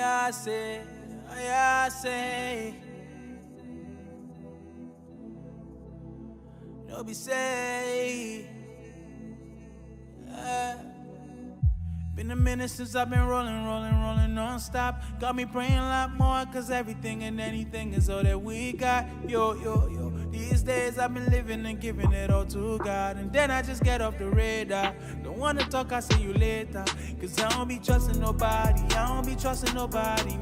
I say, no be say. Been a minute since I've been rolling non-stop. Got me praying a lot more, cause everything and anything is all that we got. Yo. These days I've been living and giving it all to God. And then I just get off the radar. Don't wanna talk, I'll see you later. Cause I don't be trusting nobody.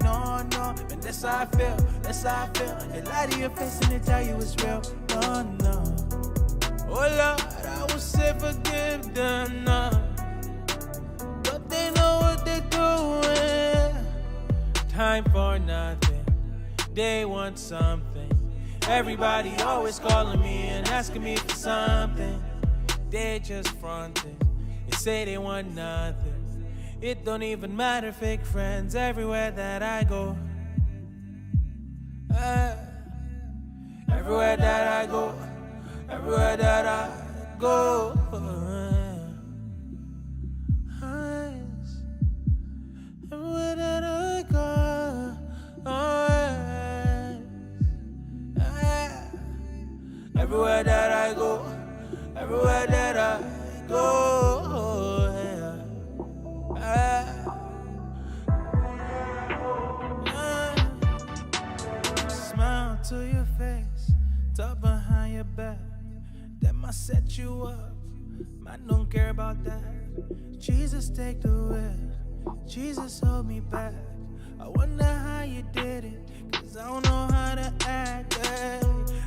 No. And that's how I feel. They lie to your face and they tell you it's real. No. Oh Lord, I will say forgive them, no. But they know what they're doing. Time for nothing, they want something. Everybody always calling me and asking me for something. They just fronting and say they want nothing. It don't even matter, fake friends everywhere that I go. Everywhere that I go. Everywhere that I go. Everywhere that I go. Everywhere that I go. Everywhere that I go. Smile to your face, talk behind your back. That might set you up, I don't care about that. Jesus, take the wheel, Jesus, hold me back. I wonder how you did it, cause I don't know how to act, hey.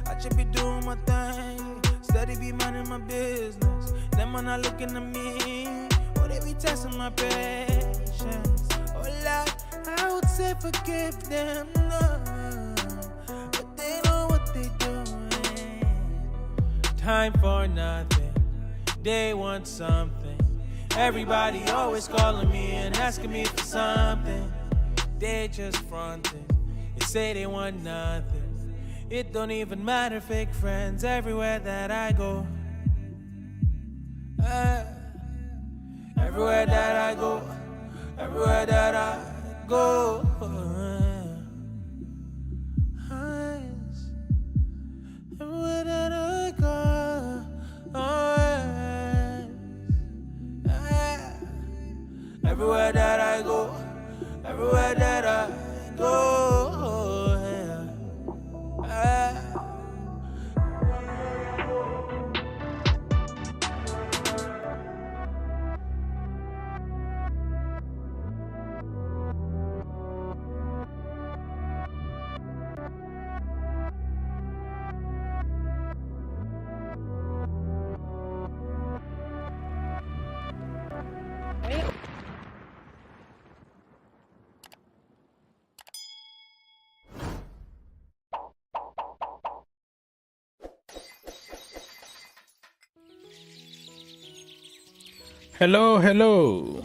I should be doing my thing, steady be minding my business. Them are not looking at me, or they be testing my patience. Oh Lord, I would say forgive them, no. But they know what they doing. Time for nothing, they want something. Everybody always calling me and asking me for something. They just fronting and say they want nothing. It don't even matter, fake friends everywhere that I go. Everywhere that I go. Everywhere that I go. Everywhere that I go. Everywhere that I go. Everywhere that I go. Hello.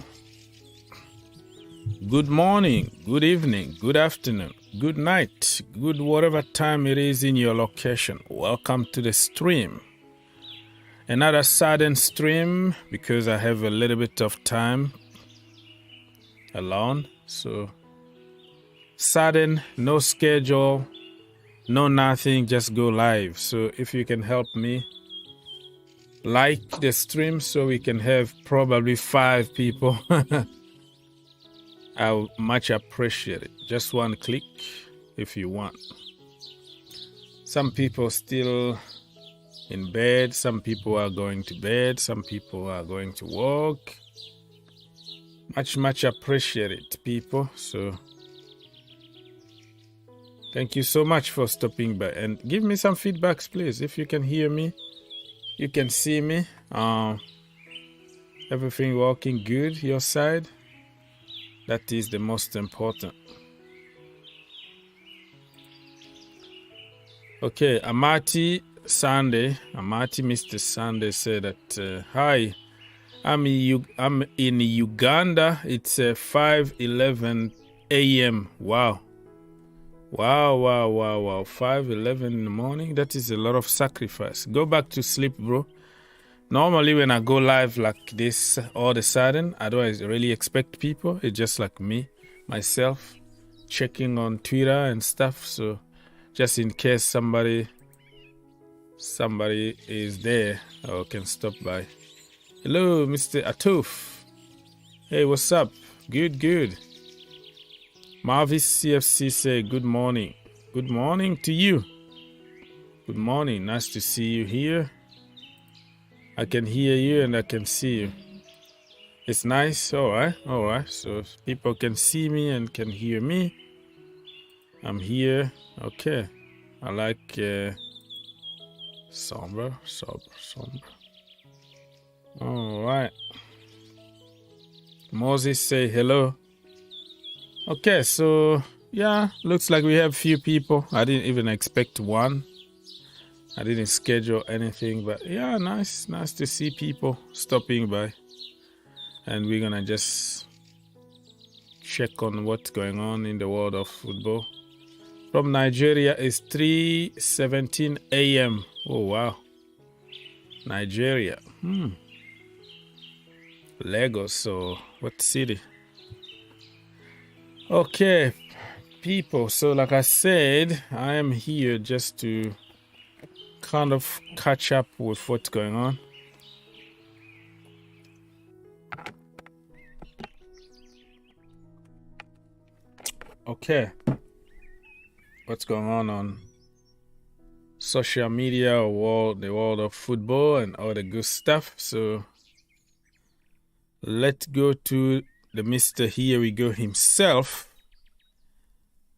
Good morning, good evening, good afternoon, good night, good whatever time it is in your location. Welcome to the stream. Another sudden stream because I have a little bit of time alone. So sudden, no schedule, no nothing, just go live. So if you can help me like the stream so we can have probably 5 people. I'll much appreciate it. Just one click if you want. Some people still in bed, some people are going to bed, some people are going to work. Much appreciate it, people. So thank you so much for stopping by and give me some feedbacks, please. If you can hear me, you can see me. Everything working good your side. That is the most important. Okay, Amati Mr. Sunday said that, hi, I'm in Uganda. It's 5:11 a.m. Wow. 5:11 in the morning. That is a lot of sacrifice. Go back to sleep, bro. Normally when I go live like this all of a sudden, I don't really expect people. It's just like me, myself. checking on Twitter and stuff. So just in case somebody is there or can stop by. Hello, Mr. Atuf. Hey, what's up? Good. Marvis CFC say good morning. Good morning to you. Good morning. Nice to see you here. I can hear you and I can see you. It's nice. All right. So people can see me and can hear me. I'm here. Okay. I like somber. All right. Moses say hello. Okay, so yeah, looks like we have few people. I didn't even expect one. I didn't schedule anything, but yeah, nice to see people stopping by. And we're gonna just check on what's going on in the world of football. From Nigeria, it's 3:17 a.m. Oh wow, Nigeria. Lagos. So what city? Okay, people. So like I said, I am here just to kind of catch up with what's going on. Okay, what's going on social media or the world of football and all the good stuff. So let's go to the Mr. Here We Go himself,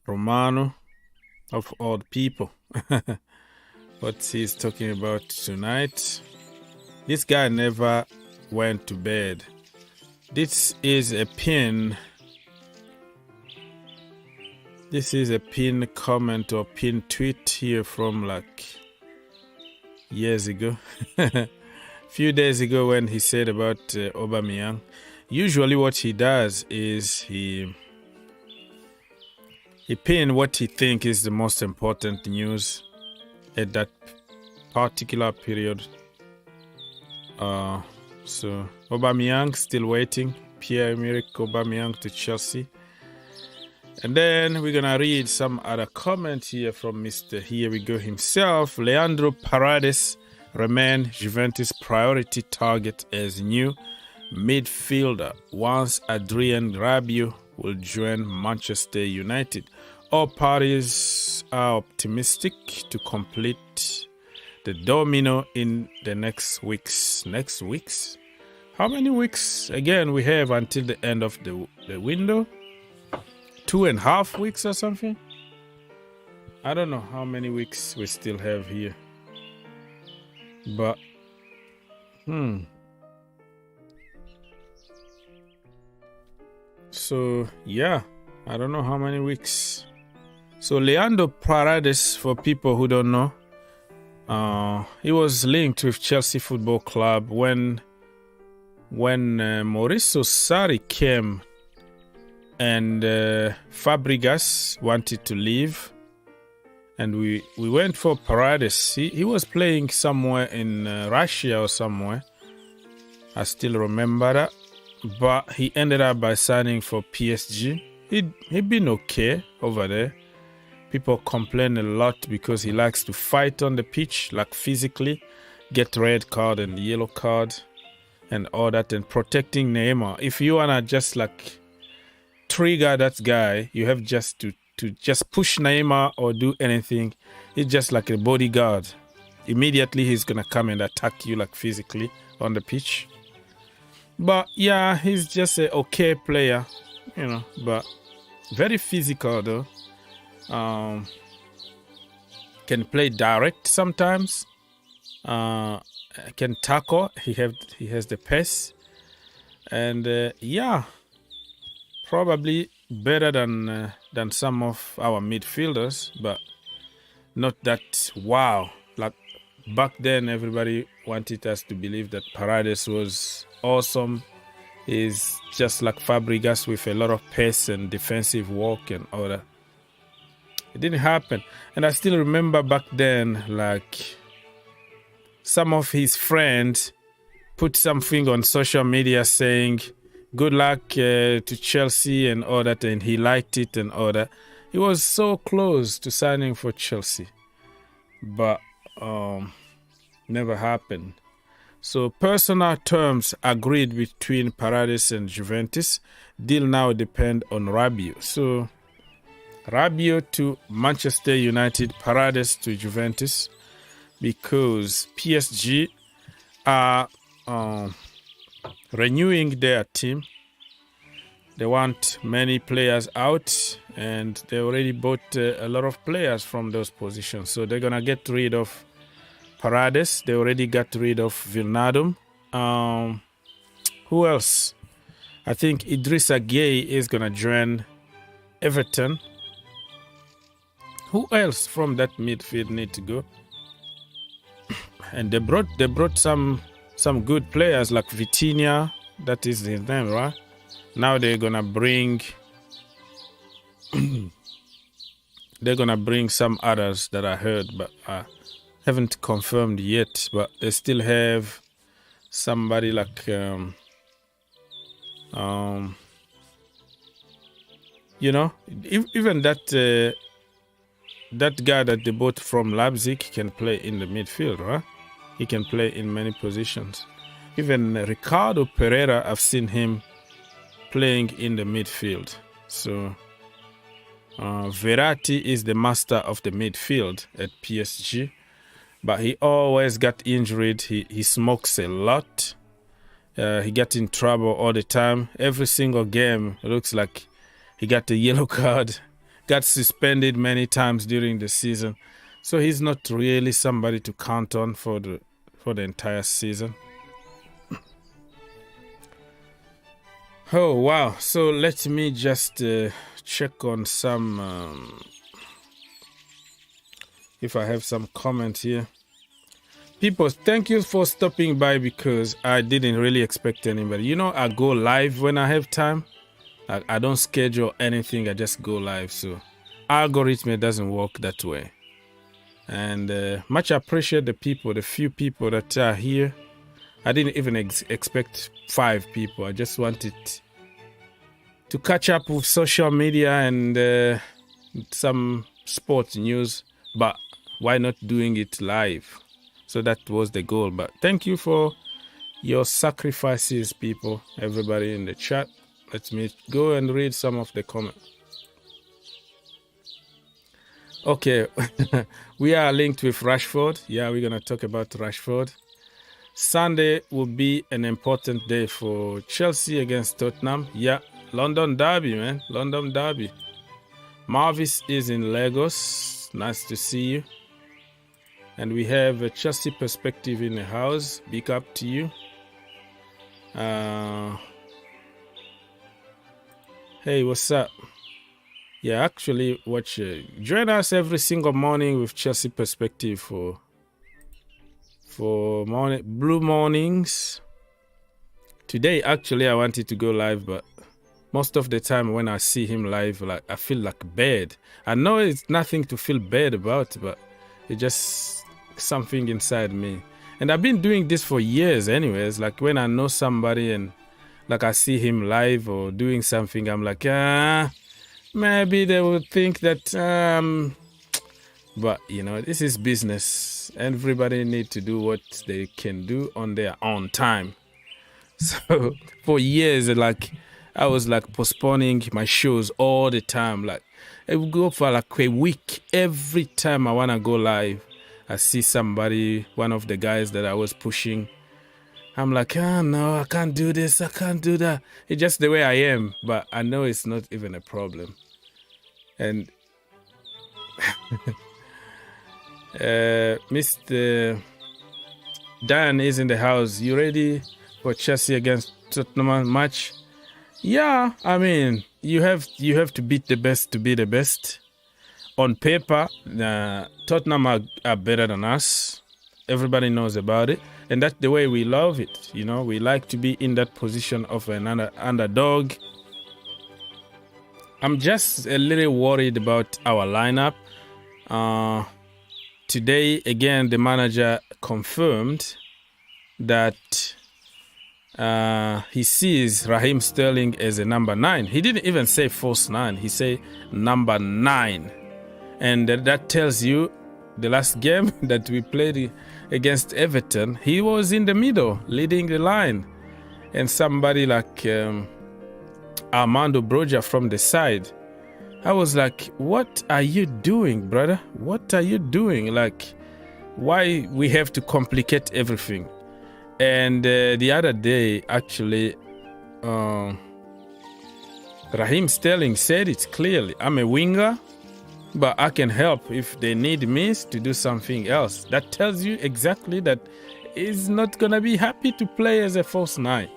Romano, of all people. What he's talking about tonight. This guy never went to bed. This is a pin. This is a pin comment or pin tweet here from like years ago. Few days ago when he said about Aubameyang. Usually what he does is he pin what he thinks is the most important news at that particular period. So Aubameyang still waiting. Pierre-Emerick Aubameyang to Chelsea. And then we're gonna read some other comment here from Mr. Here We Go himself. Leandro Paredes remain Juventus priority target as new midfielder once Adrien Rabiot will join Manchester United. All parties are optimistic to complete the domino in the next weeks. Next weeks? How many weeks? Again, we have until the end of the window. 2.5 weeks or something? I don't know how many weeks we still have here. But, So, yeah, I don't know how many weeks. So, Leandro Paredes, for people who don't know, he was linked with Chelsea Football Club when Mauricio Sarri came and Fabregas wanted to leave. And we went for Paredes. He was playing somewhere in Russia or somewhere. I still remember that. But he ended up by signing for PSG. He'd been okay over there. People complain a lot because he likes to fight on the pitch, like physically, get red card and yellow card and all that, and protecting Neymar. If you wanna just like trigger that guy, you have just to just push Neymar or do anything. He's just like a bodyguard. Immediately he's gonna come and attack you like physically on the pitch. But yeah, he's just an okay player, but very physical though. Can play direct sometimes. Can tackle. He has the pace, and probably better than some of our midfielders, but not that wow. Like back then, everybody wanted us to believe that Paredes was awesome. He's just like Fabregas with a lot of pace and defensive work and all that. It didn't happen. And I still remember back then, like some of his friends put something on social media saying good luck to Chelsea and all that, and he liked it and all that. He was so close to signing for Chelsea, but never happened. So personal terms agreed between Paredes and Juventus. Deal now depend on Rabiot. So Rabiot to Manchester United, Paredes to Juventus, because PSG are renewing their team. They want many players out, and they already bought a lot of players from those positions. So they're going to get rid of Paredes. They already got rid of Wijnaldum. Who else? I think Idrissa Gueye is going to join Everton. Who else from that midfield need to go? And they brought some good players like Vitinha. That is his name, right? Now they're gonna bring some others that I heard, but I haven't confirmed yet. But they still have somebody like even that guy that they bought from Leipzig can play in the midfield, right? He can play in many positions. Even Ricardo Pereira, I've seen him playing in the midfield. So Verratti is the master of the midfield at PSG, but he always got injured. He smokes a lot. He got in trouble all the time. Every single game, it looks like he got a yellow card. Got suspended many times during the season. So he's not really somebody to count on for the entire season. Oh, wow. So let me just check on some... if I have some comment here. People, thank you for stopping by, because I didn't really expect anybody. I go live when I have time. I don't schedule anything. I just go live. So algorithm doesn't work that way. And much appreciate the few people that are here. I didn't even expect 5 people. I just wanted to catch up with social media and some sports news. But why not doing it live? So that was the goal. But thank you for your sacrifices, people. Everybody in the chat. Let me go and read some of the comments. Okay, we are linked with Rashford. Yeah, we're going to talk about Rashford. Sunday will be an important day for Chelsea against Tottenham. Yeah, London derby, man. London derby. Marvis is in Lagos. Nice to see you. And we have a Chelsea perspective in the house. Big up to you. Hey, what's up? Yeah, actually, join us every single morning with Chelsea perspective for blue mornings. Today, actually, I wanted to go live, but most of the time when I see him live, I feel like bad. I know it's nothing to feel bad about, but it's just something inside me. And I've been doing this for years anyways. Like when I know somebody and I see him live or doing something, I'm like, maybe they would think that, but this is business. Everybody need to do what they can do on their own time. So for years, I was postponing my shows all the time. I would go for a week. Every time I want to go live, I see somebody, one of the guys that I was pushing. I'm like, no, I can't do this. I can't do that. It's just the way I am. But I know it's not even a problem. And Mr. Dan is in the house. You ready for Chelsea against Tottenham match? Yeah, I mean, you have to beat the best to be the best. On paper, Tottenham are better than us. Everybody knows about it. And that's the way we love it. We like to be in that position of an underdog. I'm just a little worried about our lineup. Today, again, the manager confirmed that he sees Raheem Sterling as a number 9. He didn't even say false 9. He said number 9. And that tells you the last game that we played against Everton, he was in the middle, leading the line. And somebody like Armando Broja from the side. I was like, what are you doing, brother? What are you doing? Like, why we have to complicate everything? And the other day, actually, Raheem Sterling said it clearly. I'm a winger, but I can help if they need me to do something else. That tells you exactly that he's not going to be happy to play as a false 9.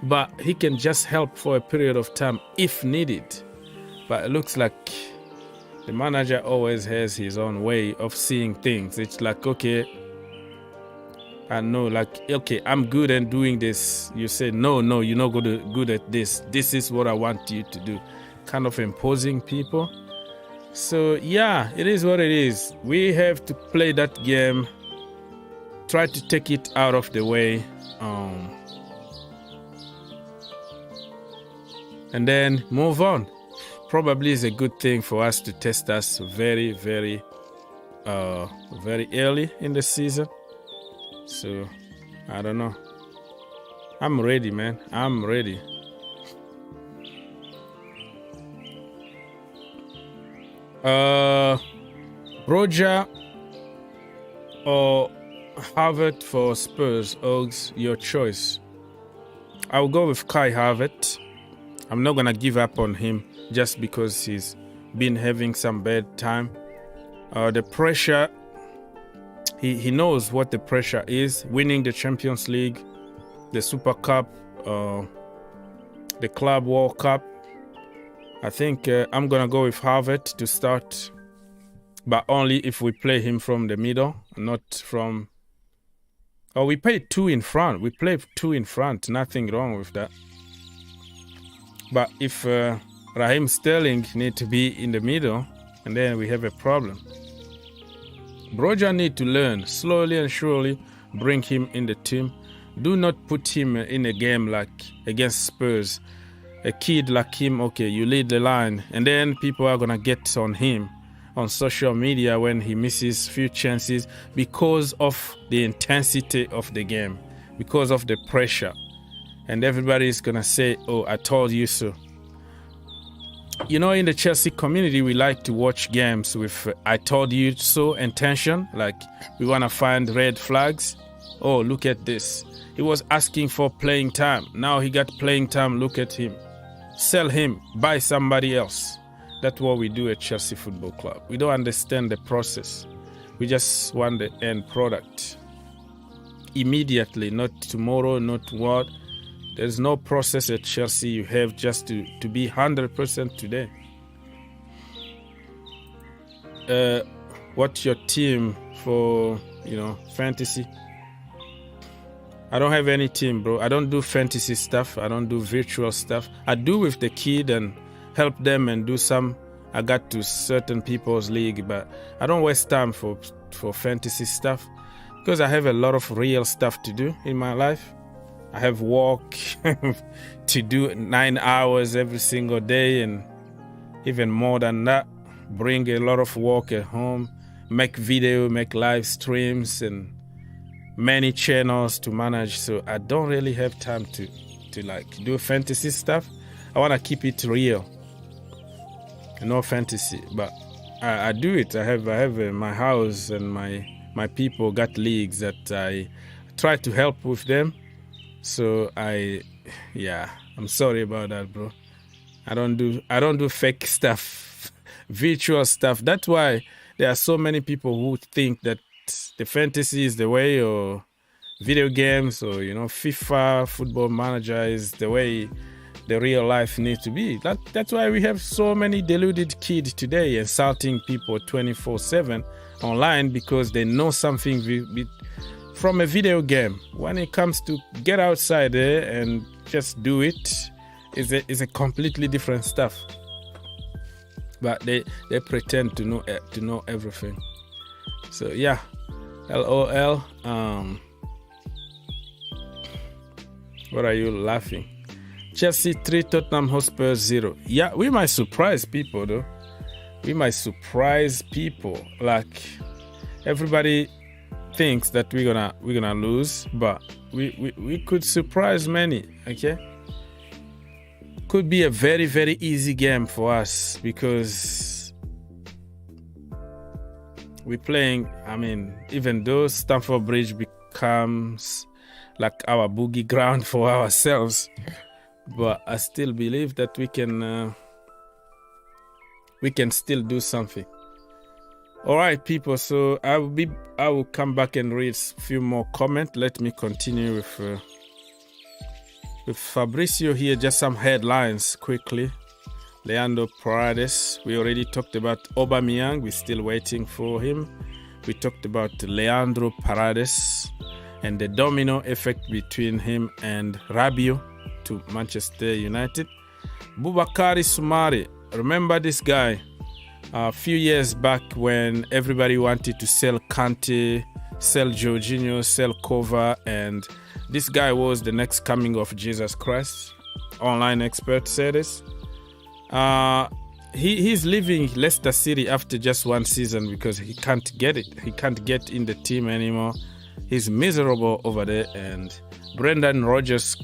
But he can just help for a period of time if needed. But it looks like the manager always has his own way of seeing things. It's like, okay, I know, like, okay, I'm good at doing this. You say, no, you're not good at this. This is what I want you to do. Kind of imposing people. So, yeah, it is what it is. We have to play that game. Try to take it out of the way. And then move on. Probably is a good thing for us to test us very, very early in the season. So, I don't know. I'm ready, man. I'm ready. Broja or Havertz for Spurs? Ogs, your choice. I'll go with Kai Havertz. I'm not going to give up on him just because he's been having some bad time. The pressure, he knows what the pressure is. Winning the Champions League, the Super Cup, the Club World Cup. I think I'm going to go with Havertz to start, but only if we play him from the middle, not from... Oh, we played 2 in front. We played 2 in front. Nothing wrong with that. But if Raheem Sterling need to be in the middle, and then we have a problem. Broja need to learn slowly and surely. Bring him in the team. Do not put him in a game like against Spurs. A kid like him, okay, you lead the line, and then people are gonna get on him on social media when he misses few chances because of the intensity of the game, because of the pressure. And everybody is going to say, oh, I told you so. You know, in the Chelsea community, we like to watch games with I told you so intention. Like, we want to find red flags. Oh, look at this. He was asking for playing time. Now he got playing time. Look at him. Sell him. Buy somebody else. That's what we do at Chelsea Football Club. We don't understand the process. We just want the end product. Immediately, not tomorrow, not what. There's no process at Chelsea. You have just to be 100% today. What's your team for, fantasy? I don't have any team, bro. I don't do fantasy stuff. I don't do virtual stuff. I do with the kid and help them and do some. I got to certain people's league, but I don't waste time for fantasy stuff because I have a lot of real stuff to do in my life. I have work to do 9 hours every single day and even more than that. Bring a lot of work at home, make video, make live streams and many channels to manage. So I don't really have time to like do fantasy stuff. I want to keep it real. No fantasy, but I do it. I have my house and my people got leagues that I try to help with them. So I'm sorry about that, bro. I don't do fake stuff, virtual stuff. That's why there are so many people who think that the fantasy is the way, or video games, or FIFA, Football Manager is the way the real life needs to be. That's why we have so many deluded kids today insulting people 24/7 online because they know something from a video game. When it comes to get outside there and just do it, is a completely different stuff. But they pretend to know everything. So yeah, LOL. What are you laughing? Chelsea 3, Tottenham Hotspur 0. Yeah, we might surprise people though. We might surprise people. Like everybody thinks that we're gonna lose, but we could surprise many. Okay, could be a very, very easy game for us because we're playing. I mean, even though Stamford Bridge becomes like our boogie ground for ourselves, but I still believe that we can still do something. All right, people. So I will come back and read a few more comments. Let me continue with Fabricio here. Just some headlines quickly. Leandro Paredes. We already talked about Aubameyang. We're still waiting for him. We talked about Leandro Paredes and the domino effect between him and Rabiot to Manchester United. Boubakary Soumare. Remember this guy? A few years back when everybody wanted to sell Kante, sell Jorginho, sell Kova, and this guy was the next coming of Jesus Christ. Online experts say this. He's leaving Leicester City after just one season because he can't get it. He can't get in the team anymore. He's miserable over there, and Brendan Rodgers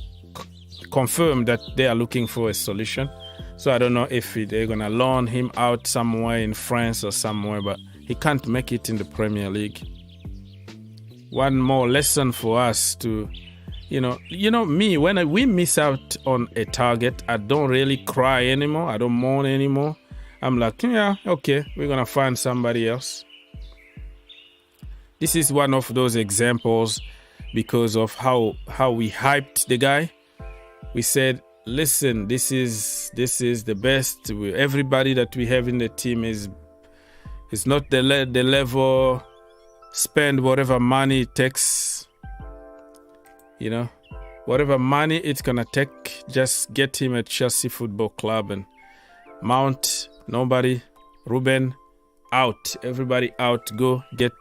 confirmed that they are looking for a solution. So I don't know if they're going to loan him out somewhere in France or somewhere, but he can't make it in the Premier League. One more lesson for us to, you know me, when we miss out on a target, I don't really cry anymore. I don't mourn anymore. I'm like, yeah, okay, we're going to find somebody else. This is one of those examples because of how we hyped the guy. We said, listen, this is the best. Everybody that we have in the team is not the level. Spend whatever money it takes. Whatever money it's gonna take. Just get him at Chelsea Football Club and Mount. Nobody. Ruben out. Everybody out. Go get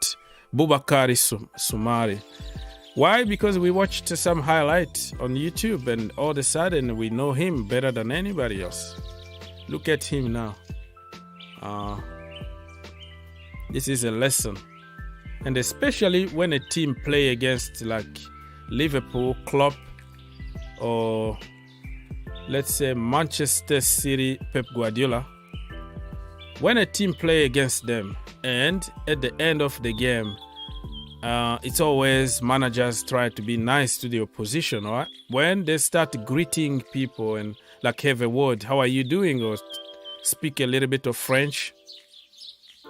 Boubakary Soumare. Why? Because we watched some highlights on YouTube and all of a sudden we know him better than anybody else. Look at him now. This is a lesson. And especially when a team play against like Liverpool, Klopp, or let's say Manchester City, Pep Guardiola. When a team play against them and at the end of the game, it's always managers try to be nice to the opposition, right? When they start greeting people and like have a word, how are you doing? Or speak a little bit of French,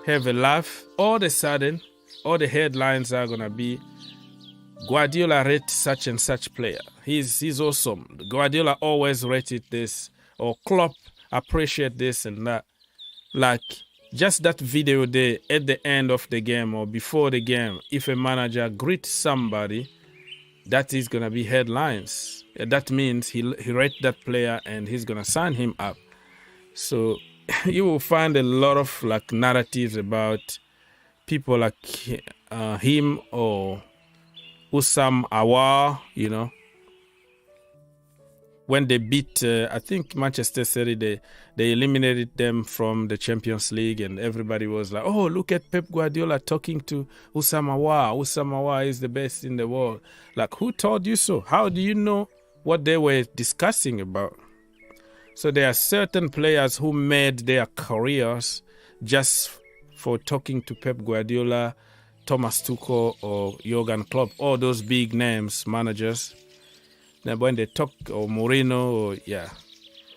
have a laugh, all of a sudden, all the headlines are going to be Guardiola rate such and such player. He's awesome. Guardiola always rated this, or Klopp appreciate this and that. Like, just that video there at the end of the game or before the game, if a manager greets somebody, that is going to be headlines. That means he rates that player and he's going to sign him up. So you will find a lot of like narratives about people like him or Usam Awar, when they beat, I think Manchester City, they eliminated them from the Champions League, and everybody was like, oh, look at Pep Guardiola talking to Usam Awar. Usam Awar is the best in the world. Like, who told you so? How do you know what they were discussing about? So there are certain players who made their careers just for talking to Pep Guardiola, Thomas Tuchel, or Jurgen Klopp, all those big names, managers. Then when they talk, or Mourinho, or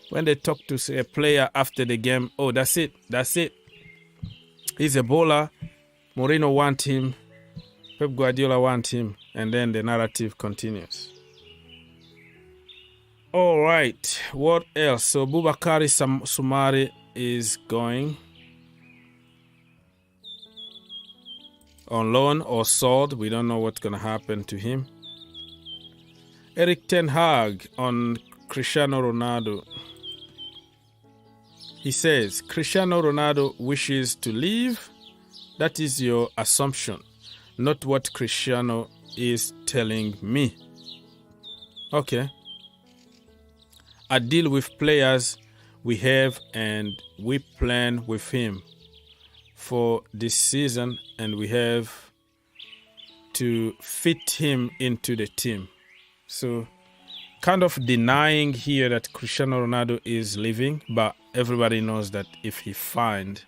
when they talk to say, a player after the game, oh, that's it. He's a bowler. Mourinho want him. Pep Guardiola want him. And then the narrative continues. All right. What else? So Boubakary Soumare is going on loan or sold. We don't know what's going to happen to him. Erik ten Hag on Cristiano Ronaldo. He says, Cristiano Ronaldo wishes to leave. That is your assumption, not what Cristiano is telling me. Okay, I deal with players we have, and we plan with him for this season, and we have to fit him into the team. So kind of denying here that Cristiano Ronaldo is leaving, but everybody knows that if he find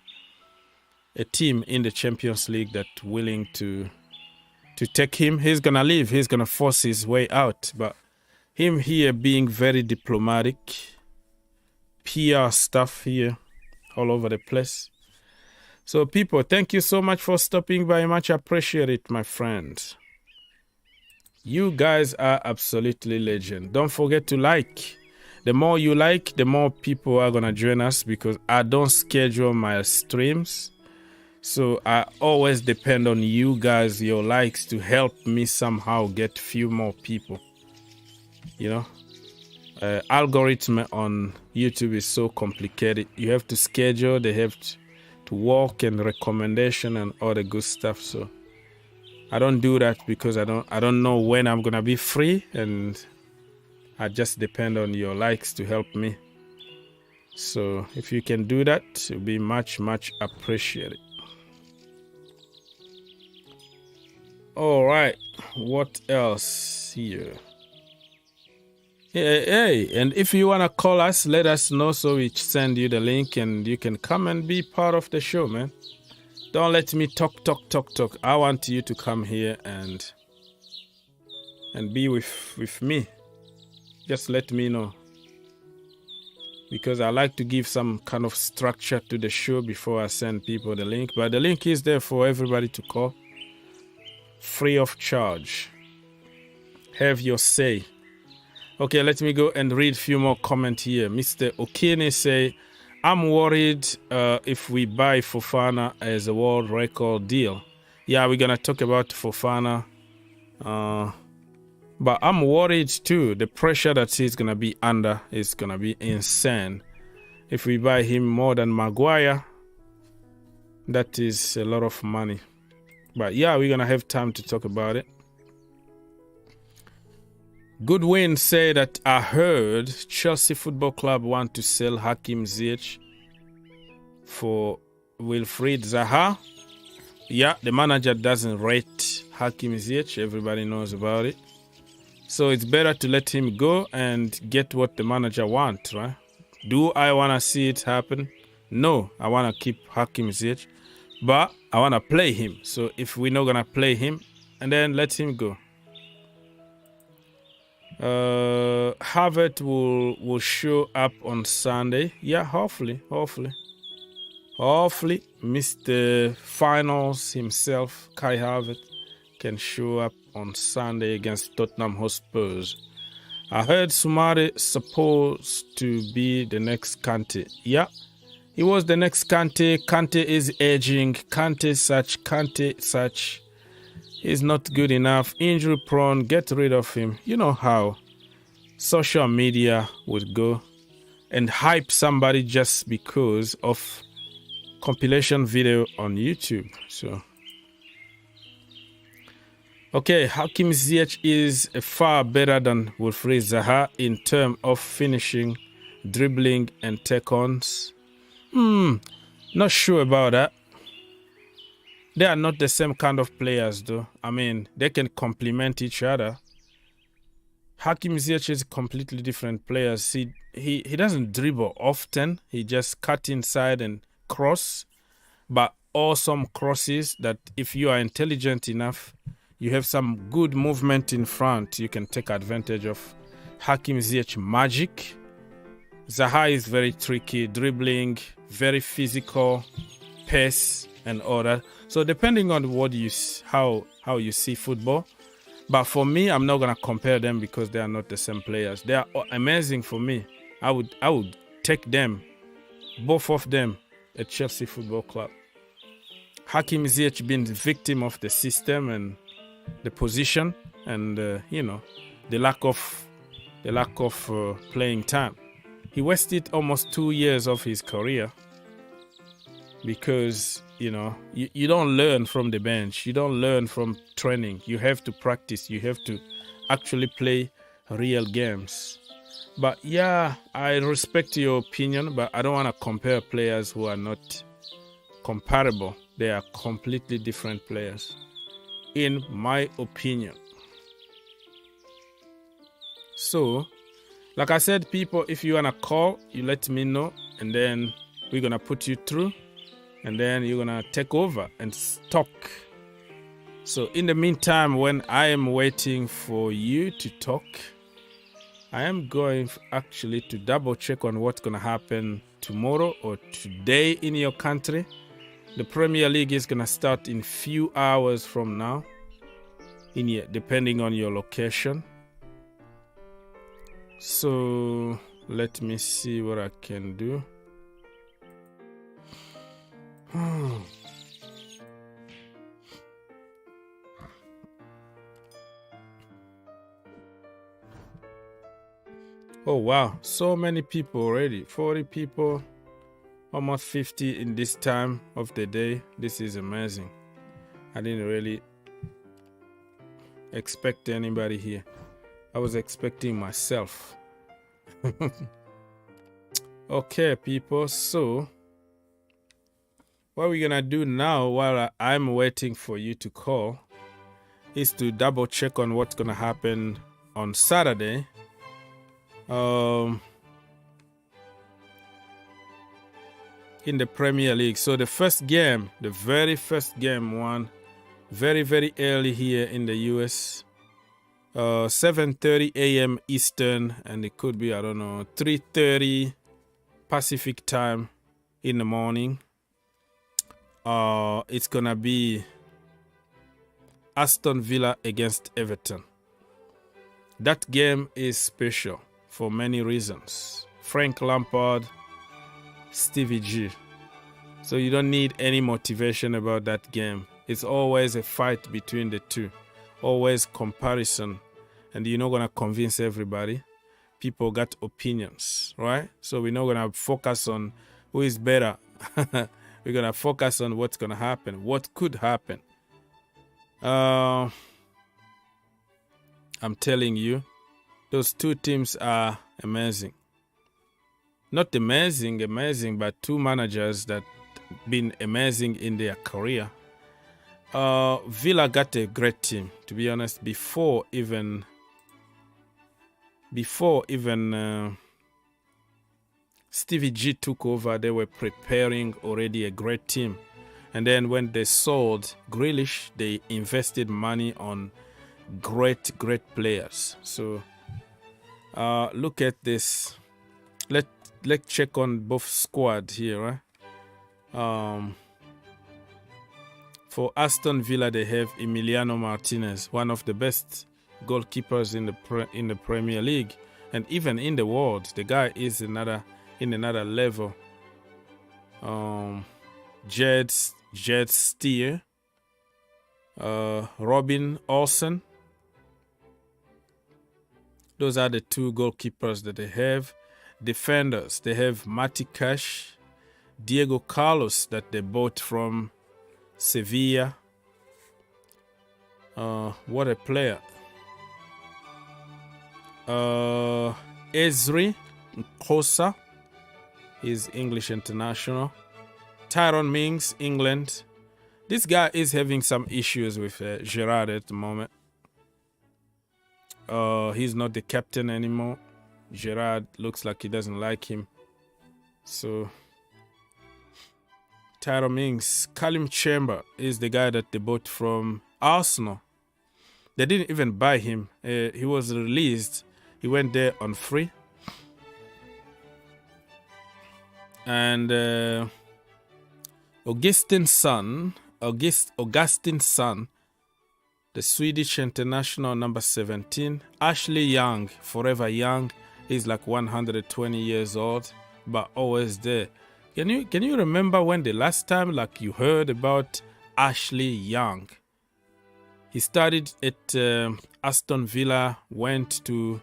a team in the Champions League that's willing to take him, he's gonna leave. He's gonna force his way out. But him here being very diplomatic, PR stuff here all over the place. So people, thank you so much for stopping by. Much appreciate it, my friends. You guys are absolutely legend. Don't forget to like. The more you like, the more people are gonna join us, because I don't schedule my streams. So I always depend on you guys, your likes, to help me somehow get few more people. You know, algorithm on YouTube is so complicated. You have to schedule, they have to work, and recommendation and all the good stuff. So I don't do that because I don't know when I'm gonna be free, and I just depend on your likes to help me. So if you can do that, it'll be much appreciated. All right, what else here? Hey, and if you wanna call us, let us know so we send you the link and you can come and be part of the show, man. Don't let me talk. I want you to come here and be with me. Just let me know, because I like to give some kind of structure to the show before I send people the link. But the link is there for everybody to call, free of charge. Have your say. Okay, let me go and read a few more comments here. Mr. Okene say, I'm worried if we buy Fofana as a world record deal. Yeah, we're going to talk about Fofana. But I'm worried too. The pressure that he's going to be under is going to be insane. If we buy him more than Maguire, that is a lot of money. But yeah, we're going to have time to talk about it. Goodwin say that I heard Chelsea Football Club want to sell Hakim Ziyech for Wilfried Zaha. Yeah, the manager doesn't rate Hakim Ziyech. Everybody knows about it. So it's better to let him go and get what the manager wants, right? Do I want to see it happen? No, I want to keep Hakim Ziyech, but I want to play him. So if we're not going to play him, and then let him go. Harvard will show up on Sunday. Yeah, hopefully Mr. Finals himself, Kai Harvard, can show up on Sunday against Tottenham Hotspurs. I heard Sumare supposed to be the next Kante. Yeah, he was the next Kante. Kante is aging. Kante such. He's not good enough. Injury prone. Get rid of him. You know how social media would go and hype somebody just because of compilation video on YouTube. So, okay, Hakim Ziyech is far better than Wilfried Zaha in terms of finishing, dribbling, and take-ons. Not sure about that. They are not the same kind of players, though. I mean, they can complement each other. Hakim Ziyech is completely different players. He doesn't dribble often. He just cut inside and cross. But awesome crosses that if you are intelligent enough, you have some good movement in front, you can take advantage of Hakim Ziyech magic. Zaha is very tricky, dribbling, very physical, pace, and all that. So depending on what how you see football. But for me, I'm not gonna compare them because they are not the same players. They are amazing for me. I would take them, both of them, at Chelsea Football Club. Hakim Ziyech being the victim of the system and the position and the lack of playing time. He wasted almost 2 years of his career because you don't learn from the bench. You don't learn from training. You have to practice. You have to actually play real games. But yeah, I respect your opinion, but I don't want to compare players who are not comparable. They are completely different players, in my opinion. So, like I said, people, if you want to call, you let me know, and then we're going to put you through, and then you're going to take over and talk. So, in the meantime, when I am waiting for you to talk, I am going actually to double check on what's going to happen tomorrow or today in your country. The Premier League is going to start in few hours from now, depending on your location. So let me see what I can do. Oh wow, so many people already. 40 people, almost 50 in this time of the day. This is amazing. I didn't really expect anybody here. I was expecting myself. Okay, people, so what we're gonna do now while I'm waiting for you to call is to double check on what's gonna happen on Saturday. In the Premier League. So the first game, the very first game, won very, very early here in the US. 7:30 a.m. Eastern, and it could be, I don't know, 3:30 Pacific time in the morning. It's gonna be Aston Villa against Everton. That game is special for many reasons. Frank Lampard, Stevie G. So you don't need any motivation about that game. It's always a fight between the two. Always comparison. And you're not going to convince everybody. People got opinions, right? So we're not going to focus on who is better. We're going to focus on what's going to happen. What could happen. I'm telling you, those two teams are amazing. Not amazing, but two managers that been amazing in their career. Villa got a great team, to be honest. Before even Stevie G took over, they were preparing already a great team. And then when they sold Grealish, they invested money on great players. So look at this. Let's check on both squad here, right? For Aston Villa, they have Emiliano Martinez, one of the best goalkeepers in the Premier League and even in the world. The guy is in another level. Jed Steer, Robin Olsen. Those are the two goalkeepers that they have. Defenders, they have Matty Cash, Diego Carlos that they bought from Sevilla. What a player. Ezri Nkosa is English international. Tyrone Mings, England. This guy is having some issues with Gerrard at the moment. He's not the captain anymore. Gerrard looks like he doesn't like him. So Tyrone Mings. Callum Chamber is the guy that they bought from Arsenal. They didn't even buy him. He was released. He went there on free. And Augustine's son, the Swedish international number 17, Ashley Young, forever young. He's like 120 years old, but always there. Can you remember when the last time like you heard about Ashley Young? He started at Aston Villa, went to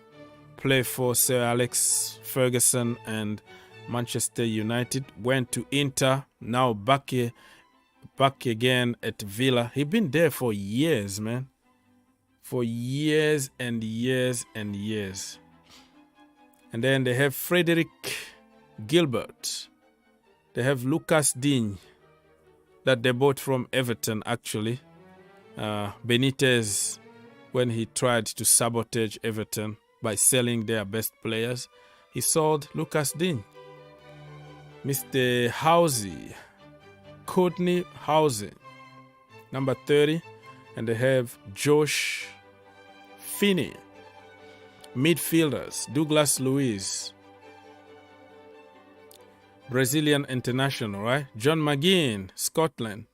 play for Sir Alex Ferguson and Manchester United, went to Inter, now back again at Villa. He's been there for years, man. For years and years and years. And then they have Frederick Gilbert. They have Lucas Digne that they bought from Everton, actually. Benitez, when he tried to sabotage Everton by selling their best players, he sold Lucas Digne. Mr. Housey, Courtney Housey, number 30. And they have Josh Finney. Midfielders, Douglas Luiz, Brazilian international, right? John McGinn, Scotland.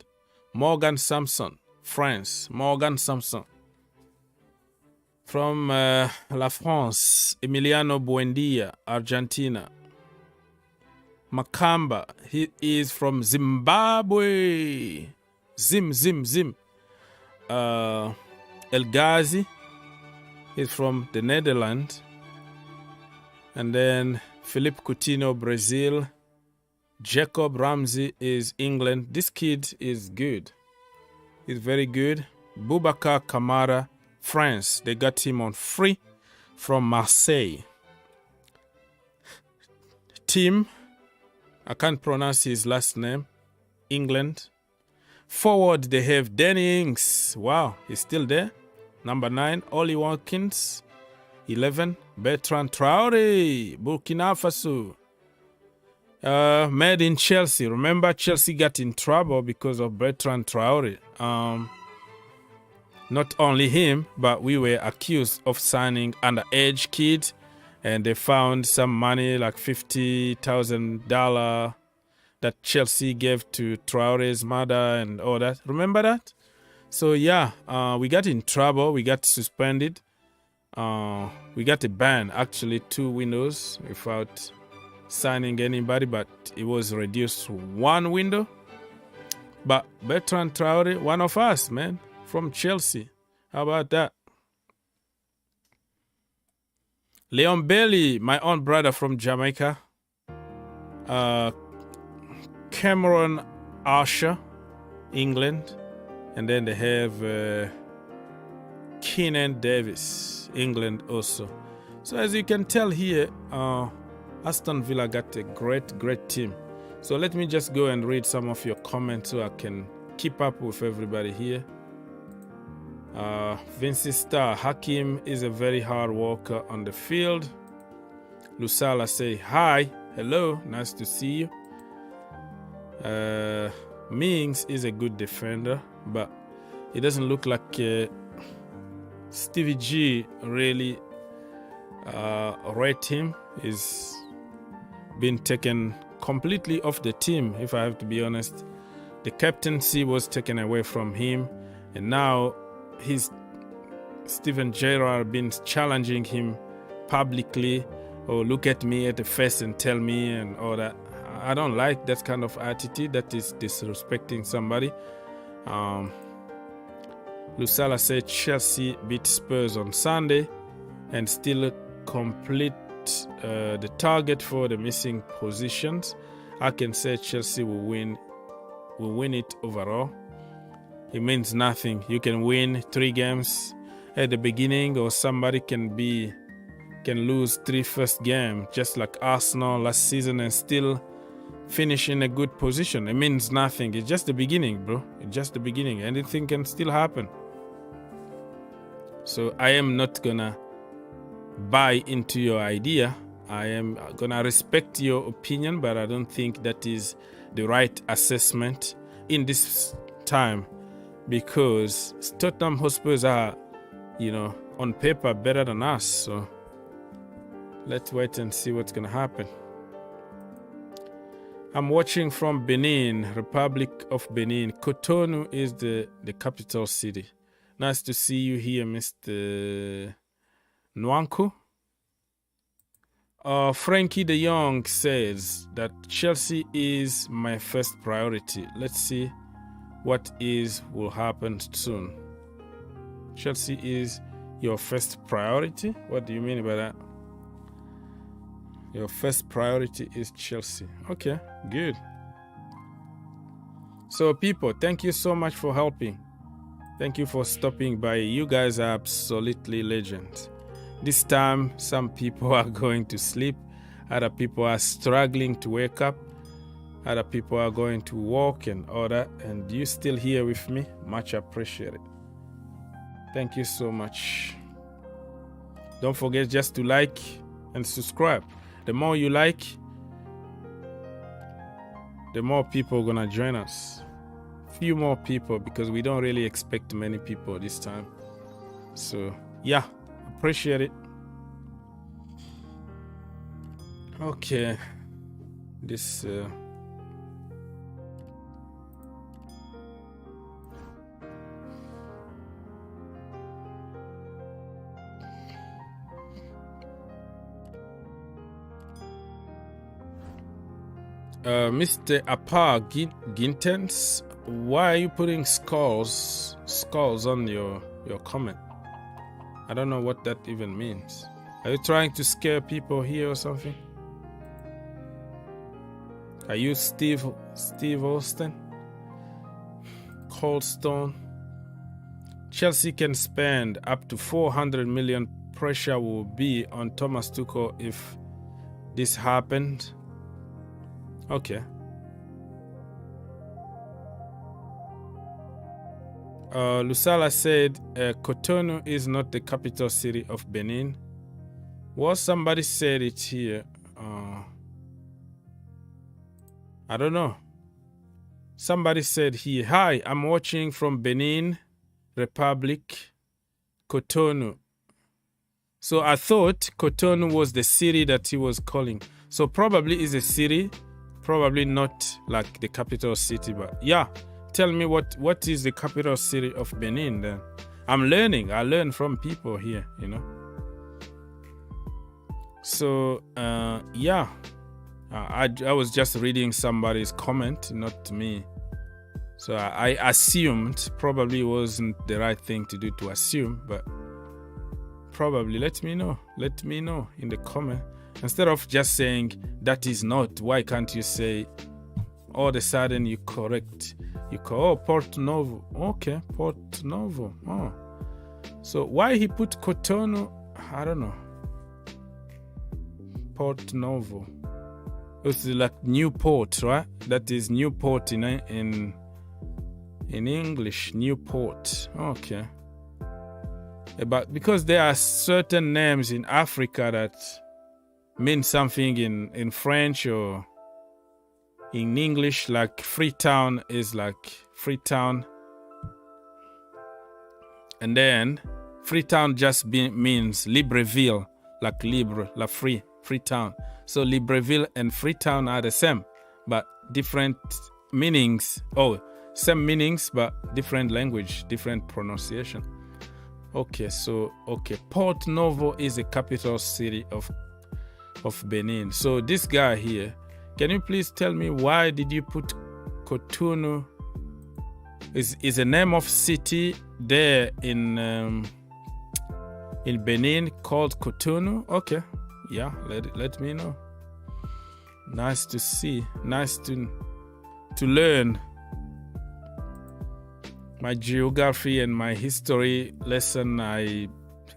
Morgan Samson, France. Morgan Samson. From La France, Emiliano Buendia, Argentina. Makamba, he is from Zimbabwe. Zim. El Ghazi is from the Netherlands. And then Philippe Coutinho, Brazil. Jacob Ramsey is England. This kid is good. He's very good. Boubacar Kamara, France. They got him on free from Marseille. Tim, I can't pronounce his last name, England. Forward, they have Danny Ings. Wow, he's still there. Number 9, Ollie Watkins. 11, Bertrand Traore, Burkina Faso. Made in Chelsea. Remember, Chelsea got in trouble because of Bertrand Traore. Not only him, but we were accused of signing underage kid, and they found some money, like $50,000 that Chelsea gave to Traore's mother and all that. Remember that? So yeah, we got in trouble. We got suspended. We got a ban, actually 2 windows without signing anybody, but it was reduced to 1 window. But Bertrand Traore, one of us, man, from Chelsea. How about that? Leon Bailey, my own brother from Jamaica. Cameron Archer, England. And then they have Keenan Davis, England also. So as you can tell here, Aston Villa got a great team. So let me just go and read some of your comments so I can keep up with everybody here. Vinci Star, Hakim is a very hard worker on the field. Lusala say, hi, hello, nice to see you. Mings is a good defender, but it doesn't look like Stevie G really rate him. He's been taken completely off the team, if I have to be honest. The captaincy was taken away from him, and now Steven Gerrard been challenging him publicly. Oh, look at me at the face and tell me and all that. I don't like that kind of attitude. That is disrespecting somebody. Lusala said Chelsea beat Spurs on Sunday and still complete the target for the missing positions. I can say Chelsea will win it overall. It means nothing. You can win 3 games at the beginning, or somebody can lose 3 first game, just like Arsenal last season, and still finish in a good position. It means nothing. It's just the beginning, bro. It's just the beginning. Anything can still happen. So I am not gonna buy into your idea. I am gonna respect your opinion, but I don't think that is the right assessment in this time, because Tottenham Hotspurs are, on paper better than us. So let's wait and see what's gonna happen. I'm watching from Benin, Republic of Benin. Cotonou is the capital city. Nice to see you here, Mr. Nwanko. Frankie de Jong says that Chelsea is my first priority. Let's see what will happen soon. Chelsea is your first priority? What do you mean by that? Your first priority is Chelsea. Okay, good. So people, thank you so much for helping. Thank you for stopping by. You guys are absolutely legends. This time, some people are going to sleep. Other people are struggling to wake up. Other people are going to walk and all that. And you still here with me? Much appreciated. Thank you so much. Don't forget just to like and subscribe. The more you like, the more people are gonna join us. Few more people, because we don't really expect many people this time. So yeah, appreciate it. Okay, this Mr. Apar Gintens, why are you putting skulls on your comment? I don't know what that even means. Are you trying to scare people here or something? Are you Steve Austin? Coldstone. Chelsea can spend up to 400 million. Pressure will be on Thomas Tuchel if this happened. Okay. Lusala said Cotonou is not the capital city of Benin. Well, somebody said it here. I don't know. Somebody said here, hi, I'm watching from Benin Republic, Cotonou. So I thought Cotonou was the city that he was calling. So probably is a city, probably not like the capital city, but yeah. Tell me what is the capital city of Benin then? I'm learning. I learn from people here, you know. So yeah. I was just reading somebody's comment, not me. So I assumed, probably wasn't the right thing to do to assume, but probably let me know. Let me know in the comment. Instead of just saying that is not, why can't you say all of a sudden you correct? You call Porto Novo. Okay, Porto Novo. Oh. So why he put Cotonou? I don't know. Porto Novo. It's like Newport, right? That is Newport in English. Newport. Okay. But because there are certain names in Africa that mean something in French or in English, like Freetown is like Freetown. And then Freetown just means Libreville, like Libre, like free, Freetown. So Libreville and Freetown are the same, but different meanings. Oh, same meanings, but different language, different pronunciation. Okay, so, okay. Port Novo is the capital city of Benin. So this guy here, can you please tell me why did you put Cotonou? Is a name of city there in Benin called Cotonou? Okay, yeah, let me know. Nice to see, nice to learn. My geography and my history lesson I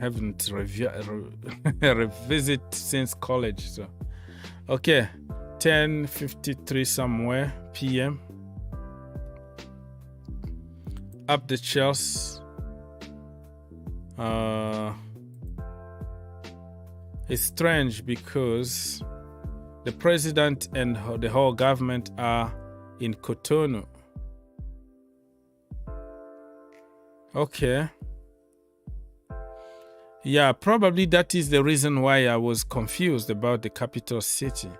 haven't revisit since college. So, okay, 10:53 somewhere p.m. Up the Chelsea. It's strange because the president and the whole government are in Cotonou. Okay. Yeah, probably that is the reason why I was confused about the capital city.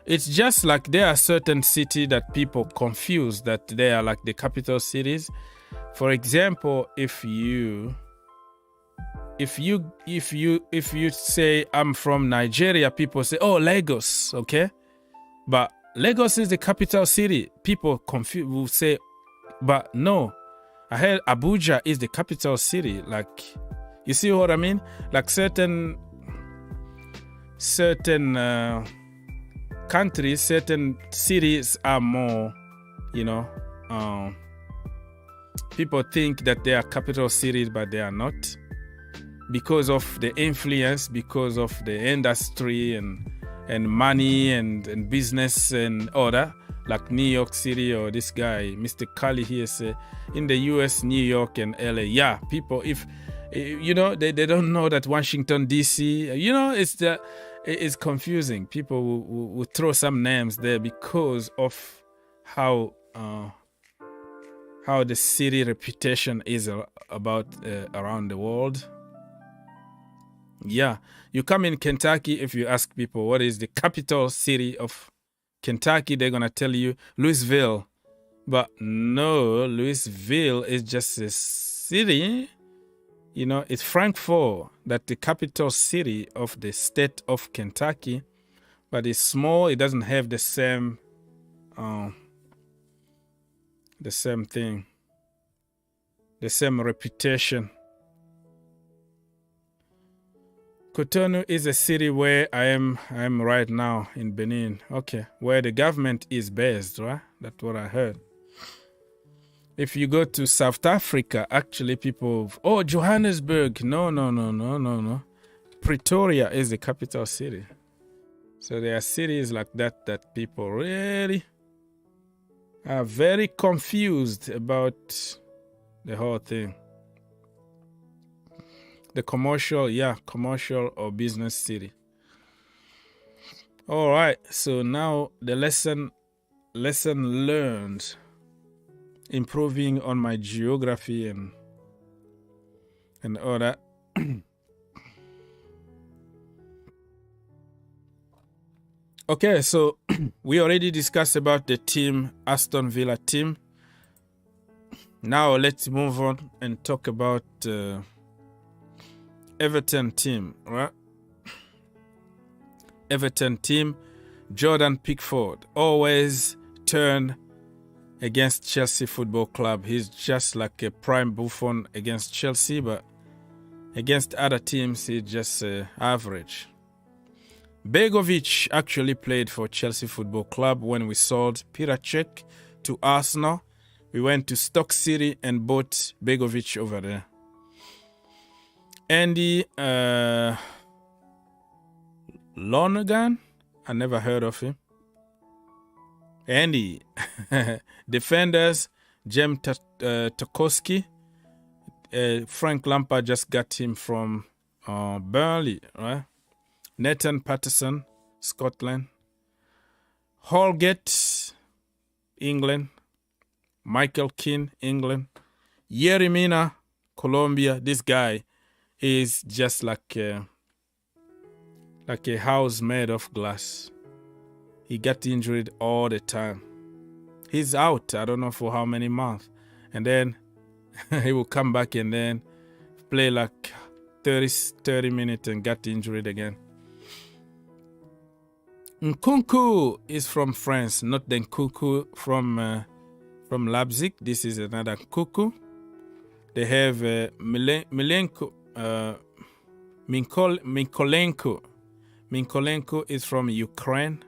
It's just like there are certain cities that people confuse that they are like the capital cities. For example, if you say I'm from Nigeria, people say, "Oh, Lagos," okay? But Lagos is the capital city. People will say, but no, I heard Abuja is the capital city. Like, you see what I mean? Like certain countries, certain cities are more, people think that they are capital cities, but they are not. because of the influence, because of the industry and money and business and order, like New York City or this guy, Mr. Kali here say, in the US, New York and LA. Yeah, people, if, you know, they don't know that Washington, D.C., you know, it's confusing. People will throw some names there because of how the city reputation is about around the world. Yeah, you come in Kentucky, if you ask people what is the capital city of Kentucky, they're going to tell you Louisville. But no, Louisville is just a city. You know, it's Frankfort, that the capital city of the state of Kentucky. But it's small, it doesn't have the same thing, the same reputation. Cotonou is a city where I am right now in Benin. Okay, where the government is based, right? That's what I heard. If you go to South Africa, actually people, oh, Johannesburg. No. Pretoria is the capital city. So there are cities like that people really are very confused about the whole thing. The commercial or business city. All right, so now the lesson learned, improving on my geography and all that. Okay, so we already discussed about the team, Aston Villa team. Now let's move on and talk about Everton team, right? Everton team, Jordan Pickford always turn against Chelsea Football Club. He's just like a prime Buffon against Chelsea, but against other teams, he's just average. Begovic actually played for Chelsea Football Club when we sold Piracek to Arsenal. We went to Stoke City and bought Begovic over there. Andy Lonergan, I never heard of him. Andy. Defenders, Jem Tarkowski. Frank Lampard just got him from Burnley, right? Nathan Patterson, Scotland. Holgate, England. Michael Keane, England. Yerry Mina, Colombia. This guy is just like a house made of glass. He got injured all the time. He's out, I don't know for how many months. And then he will come back and then play like 30 minutes and get injured again. Nkunku is from France, not the Nkunku from Leipzig. This is another Nkunku. They have Mikolenko. Mikolenko is from Ukraine.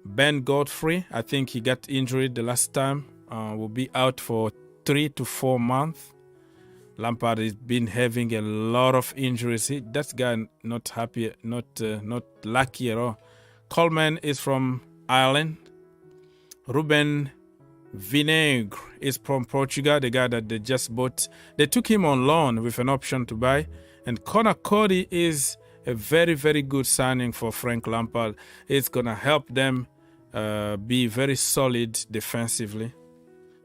Ben Godfrey, I think he got injured the last time. Will be out for 3 to 4 months. Lampard has been having a lot of injuries. That guy not happy, not lucky at all. Coleman is from Ireland. Ruben Vinagre is from Portugal, the guy that they just bought. They took him on loan with an option to buy. And Connor Cody is a very, very good signing for Frank Lampard. It's going to help them be very solid defensively.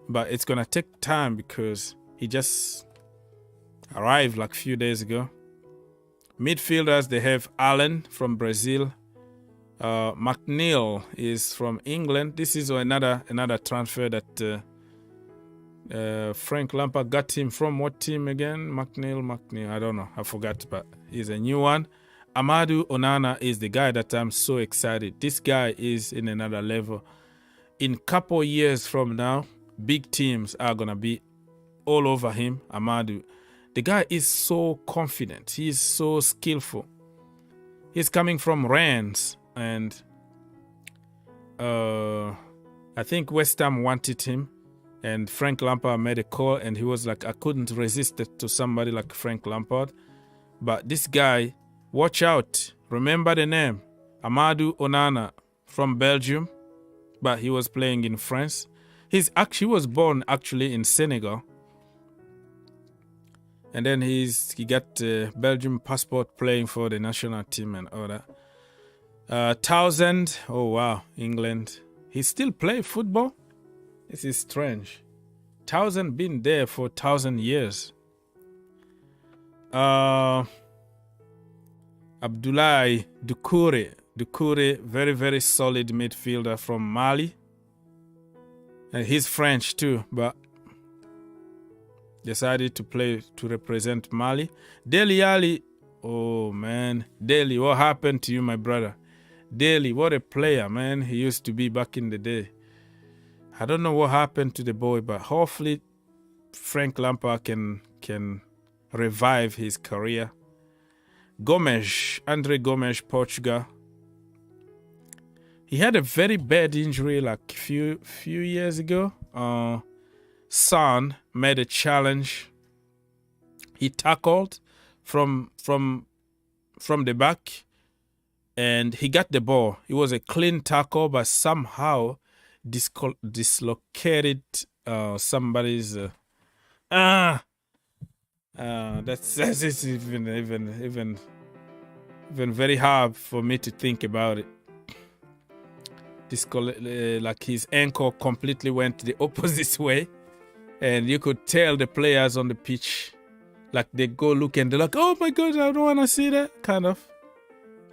But it's going to take time because he just arrived like a few days ago. Midfielders, they have Allen from Brazil. McNeil is from England. This is another transfer that Frank Lampard got him from what team again? McNeil. I don't know. I forgot, but he's a new one. Amadou Onana is the guy that I'm so excited. This guy is in another level. In couple years from now, big teams are going to be all over him, Amadou. The guy is so confident. He's so skillful. He's coming from Rennes. And I think West Ham wanted him, and Frank Lampard made a call, and he was like, I couldn't resist it to somebody like Frank Lampard. But this guy, watch out. Remember the name. Amadou Onana from Belgium, but he was playing in France. He was born actually in Senegal. And then he got a Belgium passport playing for the national team and all that. 1000, oh wow, England. He still play football? This is strange. 1000 been there for 1000 years. Abdoulaye Doucouré, very, very solid midfielder from Mali. And he's French too, but decided to play to represent Mali. Dele Alli, oh man, Dele, what happened to you, my brother? Dele, what a player, man. He used to be back in the day. I don't know what happened to the boy, but hopefully Frank Lampard can revive his career. Gomes, Andre Gomes, Portugal. He had a very bad injury like few years ago. Son made a challenge. He tackled from the back, and he got the ball. It was a clean tackle, but somehow dislocated somebody's. That's even very hard for me to think about it. Like his ankle completely went the opposite way, and you could tell the players on the pitch, like they go look and they're like, "Oh my God, I don't want to see that." Kind of.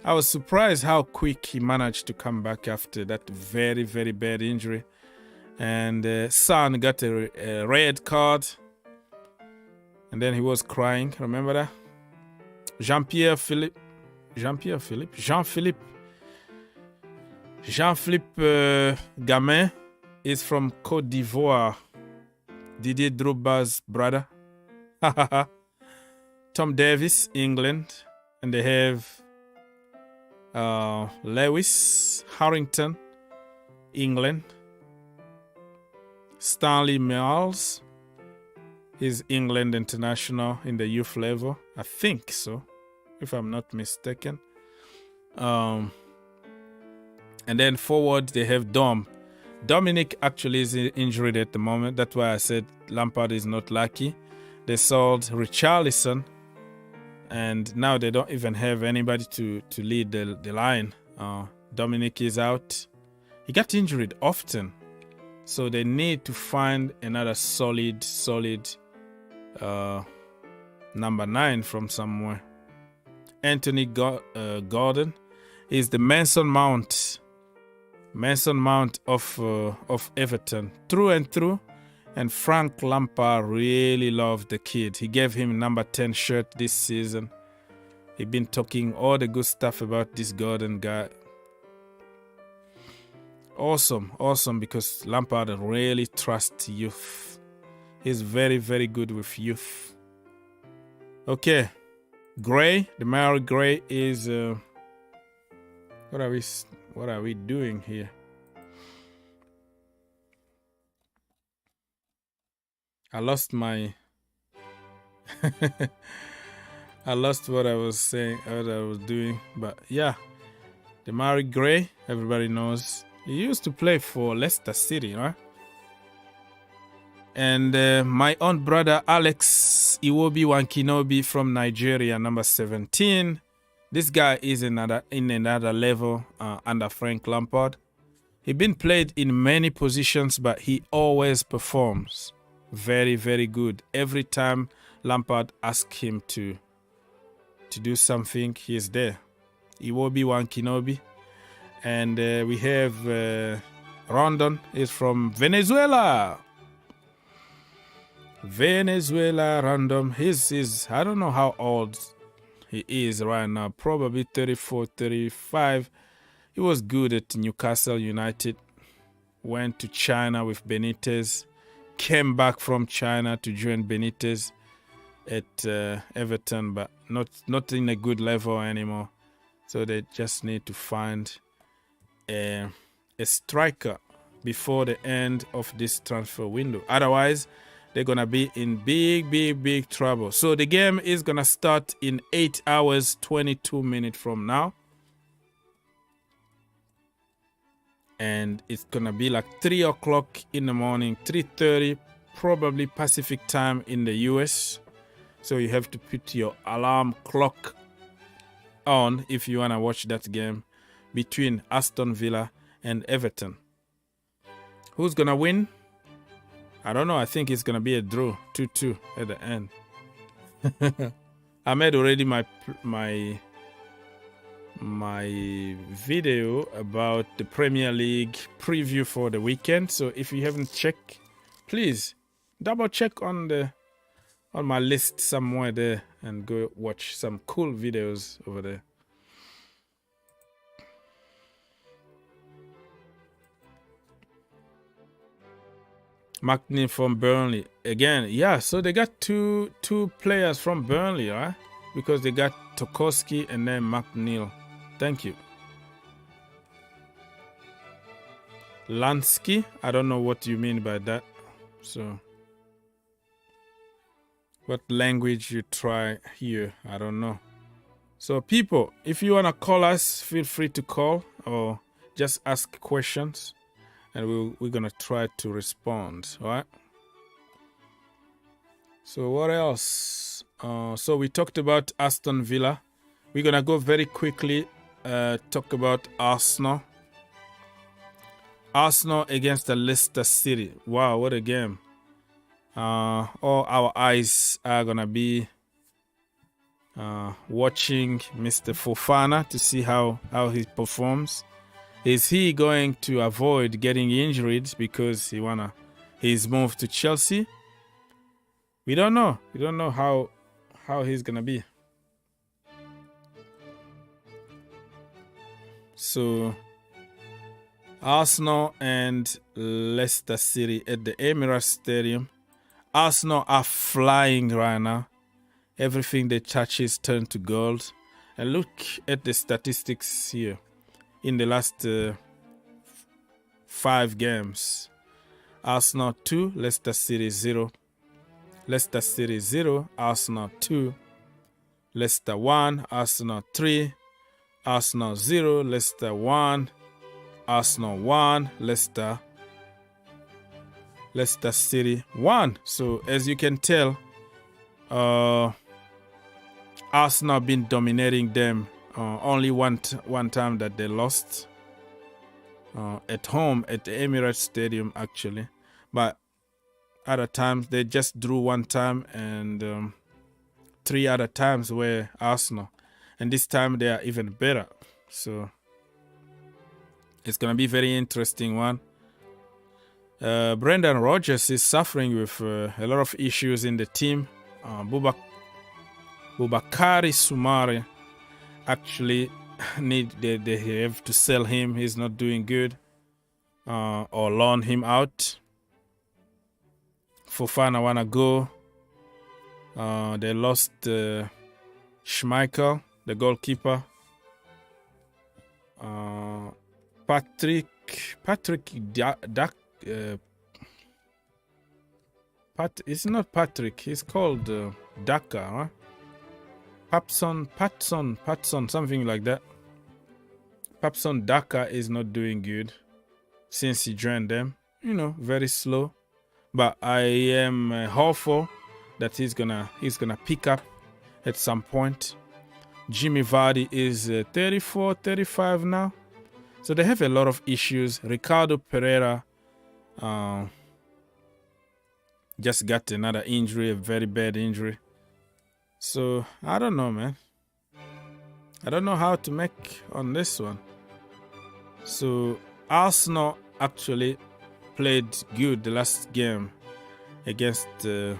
I was surprised how quick he managed to come back after that very, very bad injury. And Son got a red card, and then he was crying. Remember that? Jean-Philippe Gamin is from Côte d'Ivoire. Didier Drogba's brother. Tom Davis, England. And they have Lewis Harrington, England. Stanley Miles is England international in the youth level. I think so, if I'm not mistaken. And then forward, they have Dominic actually is injured at the moment. That's why I said Lampard is not lucky. They sold Richarlison, and now they don't even have anybody to lead the line. Dominic is out. He got injured often, so they need to find another solid number 9 from somewhere. Anthony Gordon is the Mason Mount of Everton, through and through. And Frank Lampard really loved the kid. He gave him number 10 shirt this season. He's been talking all the good stuff about this Gordon guy. Awesome, because Lampard really trusts youth. He's very, very good with youth. Okay, Gray, the Maori Gray is... What are we doing here? I lost my... I lost what I was saying, what I was doing. But yeah, the Maori Gray, everybody knows. He used to play for Leicester City, right? And my own brother Alex Iwobi Wankinobi from Nigeria, number 17. This guy is in another level under Frank Lampard. He's been played in many positions, but he always performs very, very good. Every time Lampard asks him to do something, he is there. Iwobi Wankinobi. And we have Rondon is from Venezuela. Rondon. He's I don't know how old he is right now, probably 34, 35. He was good at Newcastle United. Went to China with Benitez. Came back from China to join Benitez at Everton, but not in a good level anymore. So they just need to find a striker before the end of this transfer window. Otherwise, they're going to be in big trouble. So the game is going to start in 8 hours, 22 minutes from now. And it's going to be like 3 o'clock in the morning, 3:30, probably Pacific time in the US. So you have to put your alarm clock on if you want to watch that game between Aston Villa and Everton. Who's going to win? I don't know. I think it's going to be a draw, 2-2 at the end. I made already my video about the Premier League preview for the weekend. So if you haven't checked, please double check on my list somewhere there and go watch some cool videos over there. McNeil from Burnley again. Yeah, so they got two players from Burnley, right? Because they got Tokoski and then McNeil. Thank you. Lansky, I don't know what you mean by that. So what language you try here, I don't know. So people, if you want to call us, feel free to call or just ask questions and we're going to try to respond, all right? So what else? So we talked about Aston Villa. We're going to go very quickly, talk about Arsenal. Arsenal against the Leicester City. Wow, what a game. All our eyes are going to be watching Mr. Fofana to see how he performs. Is he going to avoid getting injured because he's moved to Chelsea? We don't know. We don't know how he's going to be. So Arsenal and Leicester City at the Emirates Stadium. Arsenal are flying right now. Everything they touch is turned to gold. And look at the statistics here. In the last 5 games, Arsenal 2, Leicester City 0. Leicester City 0, Arsenal 2. Leicester 1, Arsenal 3. Arsenal 0, Leicester 1. Arsenal 1, Leicester City 1. So as you can tell, Arsenal been dominating them. Only one time that they lost at home at the Emirates Stadium actually, but other times they just drew one time and 3 other times were Arsenal, and this time they are even better. So it's gonna be very interesting one. Brendan Rodgers is suffering with a lot of issues in the team. Boubakary Soumare actually they have to sell him. He's not doing good, or loan him out. Fofana wanna go. They lost Schmeichel, the goalkeeper. It's not Patrick. He's called Daka, huh? Patson, something like that. Patson Daka is not doing good since he joined them. Very slow. But I am hopeful that he's gonna pick up at some point. Jimmy Vardy is 34, 35 now. So they have a lot of issues. Ricardo Pereira just got another injury, a very bad injury. So I don't know, man. I don't know how to make on this one. So Arsenal actually played good the last game against the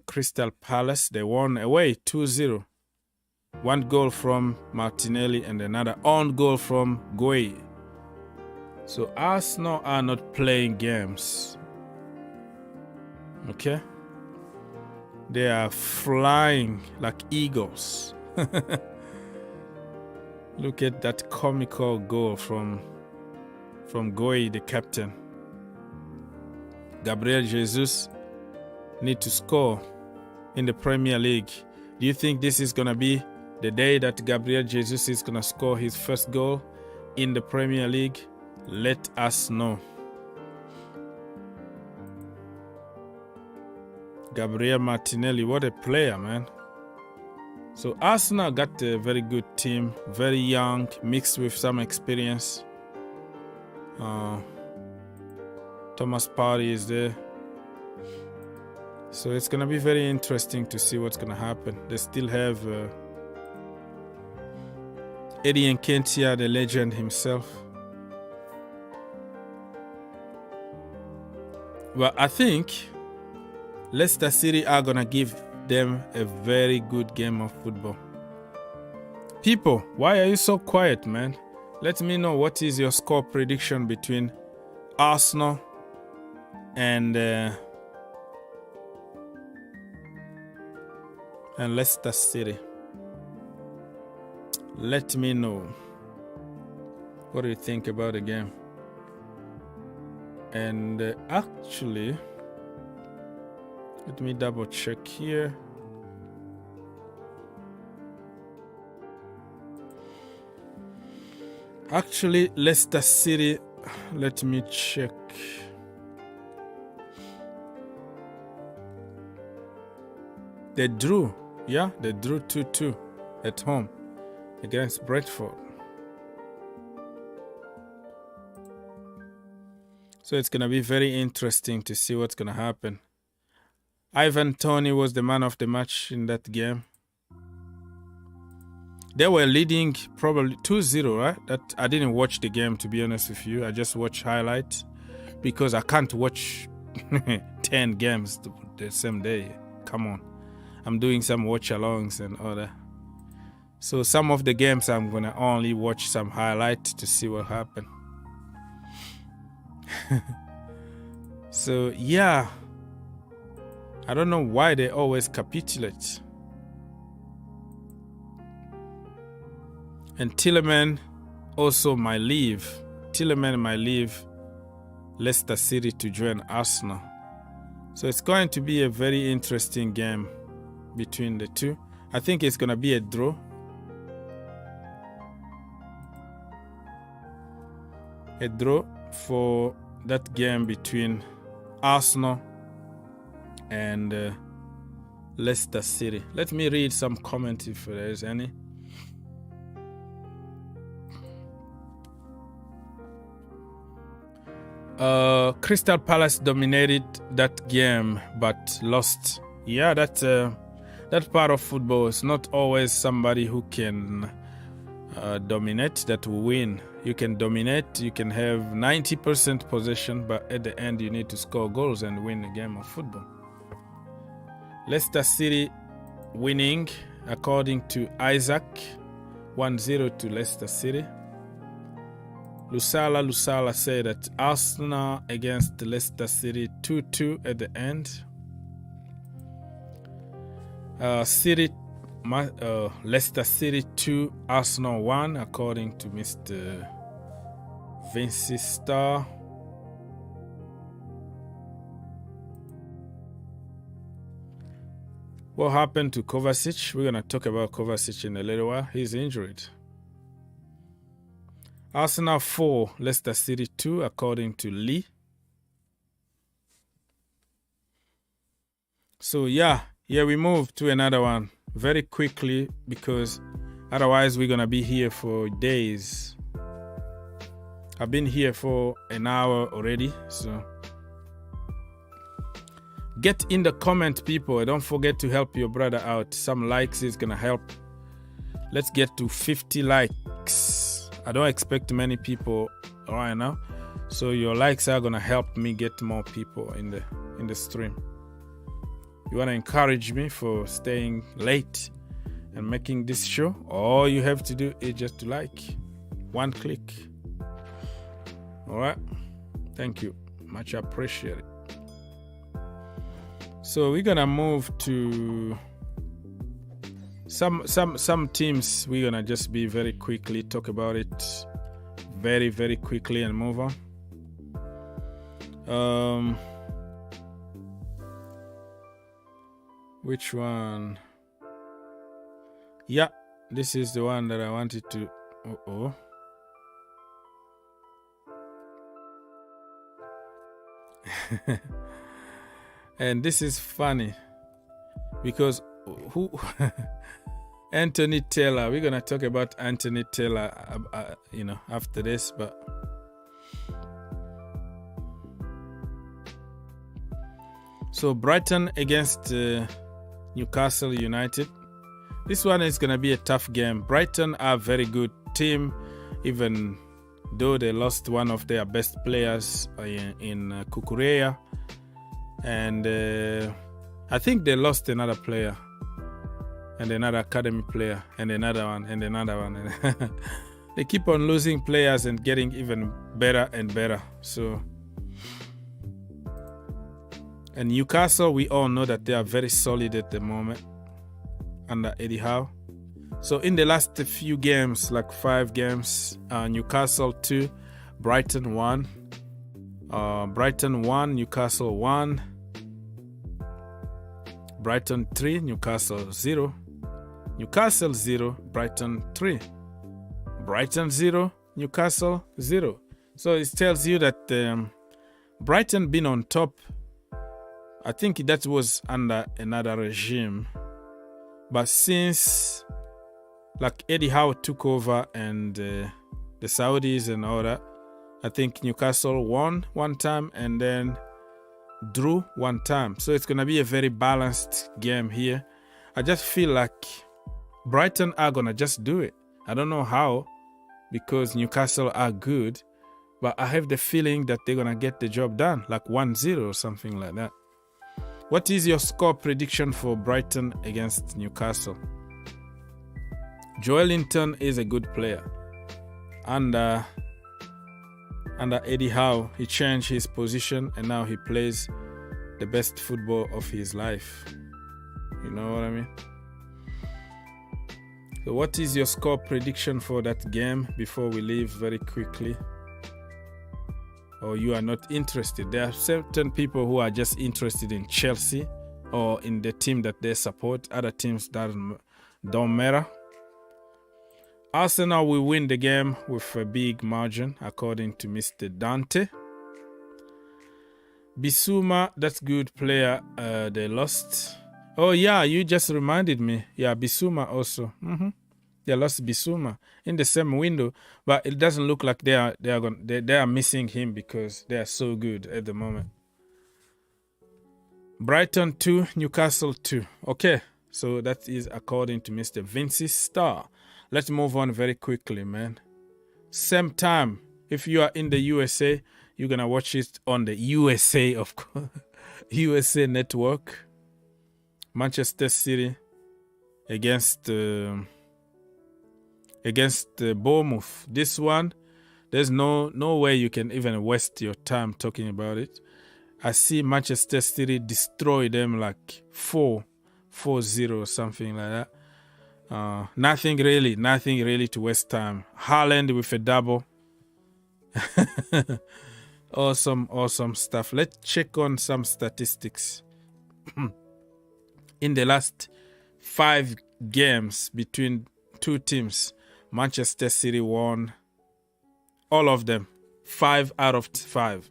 Crystal Palace. They won away 2-0. 1 goal from Martinelli and another own goal from Gueye. So Arsenal are not playing games. Okay? They are flying like eagles. Look at that comical goal from from Goy, the captain. Gabriel Jesus need to score in the Premier League. Do you think this is going to be the day that Gabriel Jesus is going to score his first goal in the Premier League? Let us know. Gabriel Martinelli, what a player, man. So Arsenal got a very good team, very young, mixed with some experience. Thomas Partey is there. So it's going to be very interesting to see what's going to happen. They still have Eddie Nketiah, the legend himself. Well, I think Leicester City are going to give them a very good game of football. People, why are you so quiet, man? Let me know what is your score prediction between Arsenal and Leicester City. Let me know. What do you think about the game? And actually, let me double check here. Actually, Leicester City, let me check. They drew. Yeah, they drew 2-2 at home against Brentford. So it's going to be very interesting to see what's going to happen. Ivan Toney was the man of the match in that game. They were leading probably 2-0, right? That I didn't watch the game, to be honest with you. I just watched highlights because I can't watch 10 games the same day. Come on. I'm doing some watch-alongs and all that. So some of the games I'm going to only watch some highlights to see what happened. So, yeah. I don't know why they always capitulate. And Tielemans also might leave. Tielemans might leave Leicester City to join Arsenal. So it's going to be a very interesting game between the two. I think it's going to be a draw. A draw for that game between Arsenal and Leicester City. Let me read some comments if there is any. Crystal Palace dominated that game but lost. Yeah, that part of football is not always somebody who can dominate that will win. You can dominate, you can have 90% possession, but at the end you need to score goals and win a game of football. Leicester City winning, according to Isaac, 1-0 to Leicester City. Lusala said that Arsenal against Leicester City 2-2 at the end. Leicester City 2, Arsenal 1, according to Mr. Vinci Star. What happened to Kovacic? We're going to talk about Kovacic in a little while. He's injured. Arsenal 4, Leicester City 2, according to Lee. So, yeah, we move to another one very quickly because otherwise we're going to be here for days. I've been here for an hour already, so get in the comment, people. Don't forget to help your brother out. Some likes is going to help. Let's get to 50 likes. I don't expect many people right now, so your likes are going to help me get more people in the stream. You want to encourage me for staying late and making this show? All you have to do is just to like. One click. All right? Thank you. Much appreciated. So we're going to move to some teams. We're going to just be very quickly talk about it very, very quickly and move on. Which one? Yeah, this is the one that I wanted to. And this is funny because who Anthony Taylor, we're gonna talk about Anthony Taylor after this, but so Brighton against Newcastle United. This one is gonna be a tough game. Brighton are a very good team, even though they lost one of their best players in Cucurella, and I think they lost another player and another academy player and another one and another one. They keep on losing players and getting even better and better. So, and Newcastle, we all know that they are very solid at the moment under Eddie Howe. So in the last few games, like 5 games, Newcastle 2, Brighton 1, Brighton 1, Newcastle 1, Brighton 3, Newcastle 0, Newcastle 0, Brighton 3, Brighton 0, Newcastle 0. So it tells you that Brighton been on top. I think that was under another regime. But since like Eddie Howe took over and the Saudis and all that, I think Newcastle won one time and then drew one time. So it's going to be a very balanced game here. I just feel like Brighton are going to just do it. I don't know how, because Newcastle are good, but I have the feeling that they're going to get the job done, like 1-0 or something like that. What is your score prediction for Brighton against Newcastle? Joelinton is a good player. Under Eddie Howe, he changed his position and now he plays the best football of his life. You know what I mean? So what is your score prediction for that game before we leave very quickly? Or you are not interested? There are certain people who are just interested in Chelsea or in the team that they support. Other teams don't matter. Arsenal will win the game with a big margin, according to Mr. Dante. Bissouma, that's good player. They lost. Oh yeah, you just reminded me. Yeah, Bissouma also. They lost Bissouma in the same window, but it doesn't look like they are missing him because they are so good at the moment. Brighton 2, Newcastle 2. Okay, so that is according to Mr. Vinci Star. Let's move on very quickly, man. Same time, if you are in the USA, you're gonna watch it on the USA, of course, USA Network. Manchester City against Bournemouth. This one, there's no way you can even waste your time talking about it. I see Manchester City destroy them like 4-0 or something like that. Nothing really to waste time. Haaland with a double. Awesome stuff. Let's check on some statistics. In the last 5 games between 2 teams, Manchester City won all of them, 5 out of 5.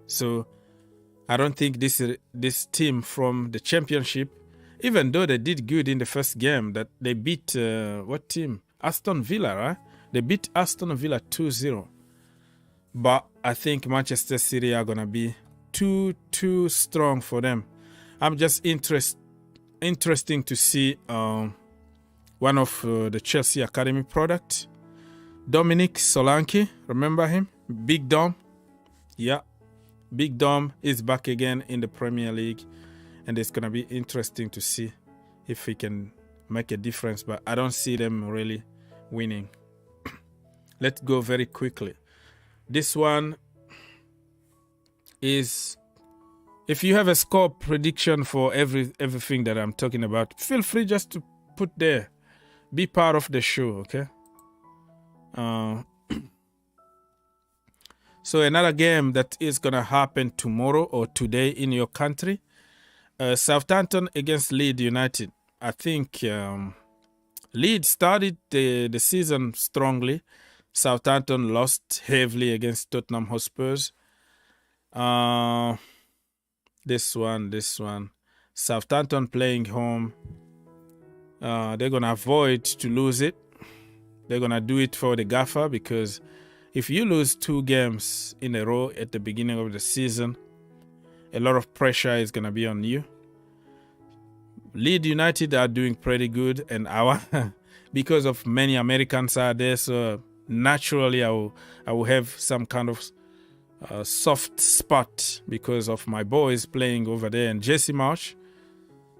So I don't think this team from the championship, even though they did good in the first game, that they beat what team? Aston Villa, right? They beat Aston Villa 2-0. But I think Manchester City are gonna be too strong for them. I'm just interesting to see one of the Chelsea Academy product, Dominic Solanke. Remember him? Big Dom. Yeah, Big Dom is back again in the Premier League, and it's gonna be interesting to see if he can make a difference. But I don't see them really winning. Let's go very quickly. This one is, if you have a score prediction for everything that I'm talking about, feel free just to put there. Be part of the show, okay? Uh, so another game that is going to happen tomorrow or today in your country. Southampton against Leeds United. I think Leeds started the season strongly. Southampton lost heavily against Tottenham Hotspurs. This one. Southampton playing home. They're going to avoid to lose it. They're going to do it for the gaffer, because if you lose 2 games in a row at the beginning of the season, a lot of pressure is going to be on you. Leeds United are doing pretty good, and because of many Americans are there, so naturally I will have some kind of soft spot because of my boys playing over there in Jesse Marsh.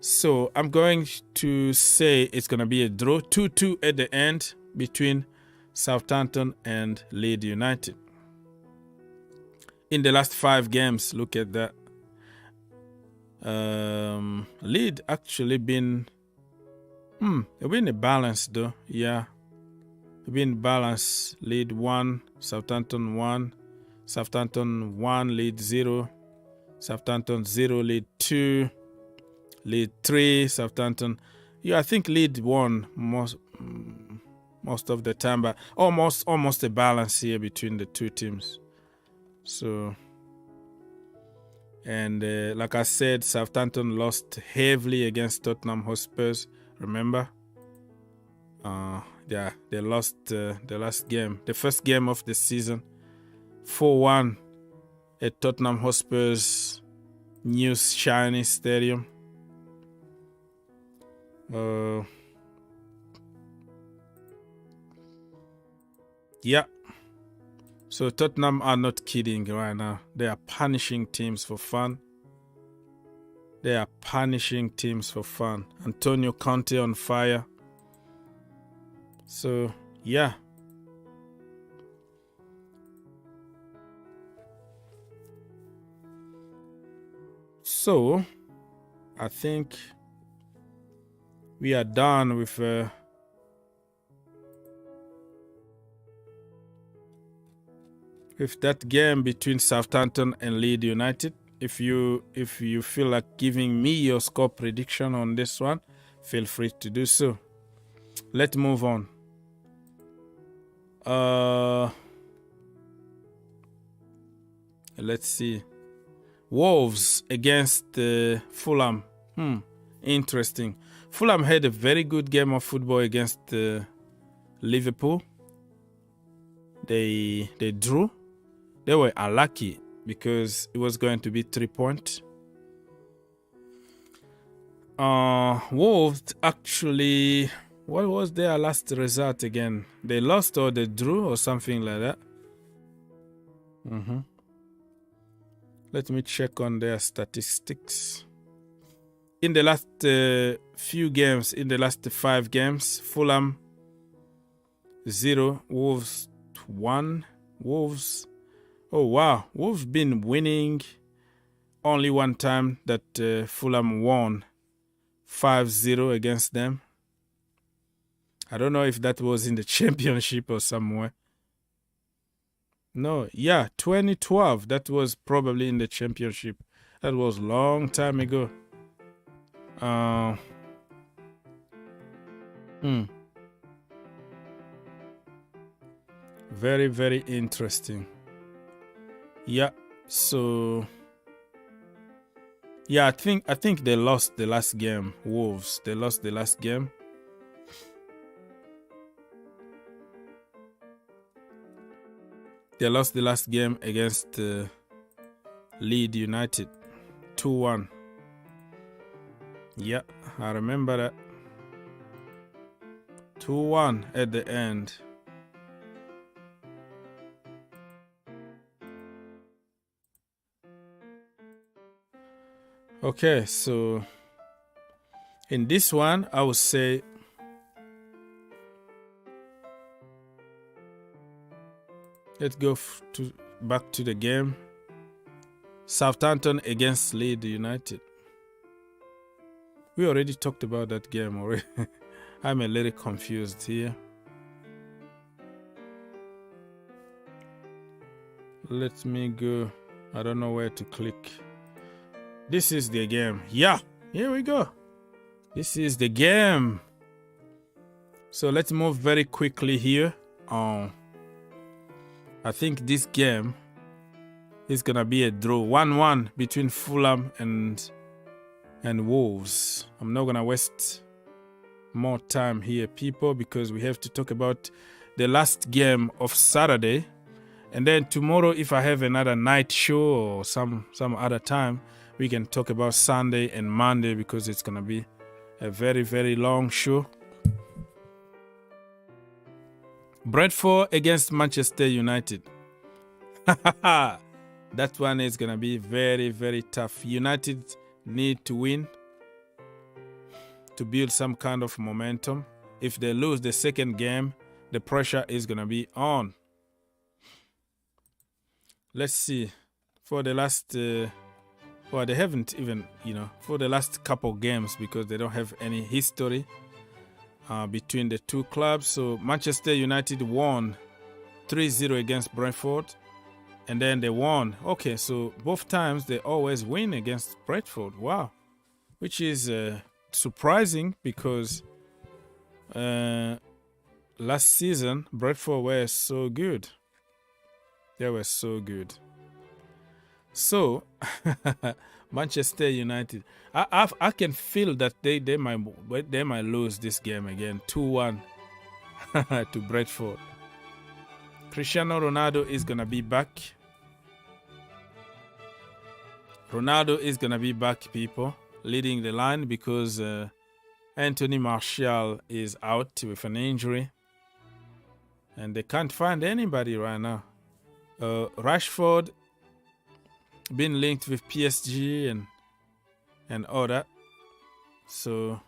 So I'm going to say it's going to be a draw, 2-2 at the end between Southampton and Leeds United. In the last 5 games, look at that. Leeds actually been they've been a balance though. Yeah, they've been balanced. Leeds 1, Southampton 1, Southampton 1, Leeds 0, Southampton 0, Leeds 2, Leeds 3, Southampton. Yeah, I think Leeds won most of the time, but almost a balance here between the 2 teams. So, and like I said, Southampton lost heavily against Tottenham Hotspurs. Remember? Yeah, they lost the last game, the first game of the season, 4-1 at Tottenham Hotspurs' new shiny stadium. Yeah. So Tottenham are not kidding right now. They are punishing teams for fun. Antonio Conte on fire. So, yeah. So, I think we are done with that game between Southampton and Leeds United. If you feel like giving me your score prediction on this one, feel free to do so. Let's move on. Let's see. Wolves against Fulham. Interesting. Fulham had a very good game of football against Liverpool. They drew. They were unlucky because it was going to be 3 points. Wolves actually, what was their last result again? They lost or they drew or something like that. Let me check on their statistics. In the last few games, in the last 5 games, Fulham 0, Wolves 1. Wolves, oh wow, Wolves been winning. Only one time that Fulham won 5-0 against them. I don't know if that was in the championship or somewhere. No, yeah, 2012. That was probably in the championship. That was a long time ago. Very, very interesting. Yeah, so yeah, I think they lost the last game. Wolves, they lost the last game. They lost the last game against Leeds United, 2-1. Yeah, I remember that. 2-1 at the end. Okay, so in this one, I would say let's go back to the game. Southampton against Leeds United. We already talked about that game already. I'm a little confused here. Let me go. I don't know where to click. This is the game. Yeah, here we go. This is the game. So let's move very quickly here. I think this game is gonna be a draw, 1-1 between Fulham and Wolves. I'm not gonna waste more time here, people, because we have to talk about the last game of Saturday, and then tomorrow, if I have another night show or some other time, we can talk about Sunday and Monday, because it's gonna be a very, very long show. Brentford against Manchester United. That one is gonna be very, very tough. United need to win to build some kind of momentum. If they lose the second game, the pressure is gonna be on. Let's see. For the last, well, they haven't even, for the last couple games, because they don't have any history between the two clubs. So Manchester United won 3-0 against Brentford, and then they won. Okay, so both times they always win against Brentford. Wow. Which is surprising, because last season Brentford were so good. They were so good. So Manchester United, I can feel that they might lose this game again, 2-1 to Brentford. Cristiano Ronaldo is gonna be back. Ronaldo is gonna be back, people, leading the line, because Anthony Martial is out with an injury, and they can't find anybody right now. Rashford been linked with PSG and all that. So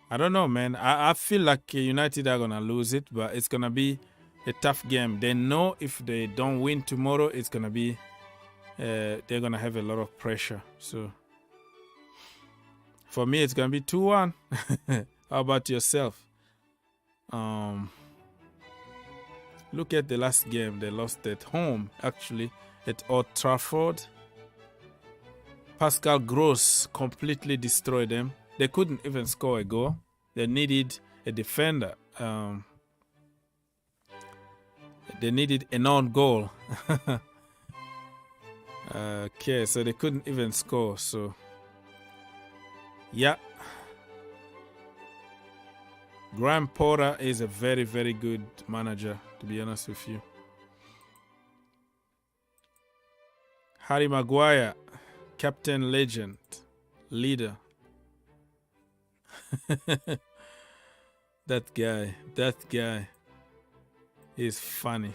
I don't know, man. I feel like United are gonna lose it, but it's gonna be a tough game. They know if they don't win tomorrow, it's gonna be they're gonna have a lot of pressure. So for me, it's gonna be 2-1. How about yourself? Look at the last game. They lost at home, actually, at Old Trafford. Pascal Gross completely destroyed them. They couldn't even score a goal. They needed a defender. They needed an own goal. Okay, so they couldn't even score. So, yeah. Graham Potter is a very, very good manager, to be honest with you. Harry Maguire, captain, legend, leader. That guy is funny.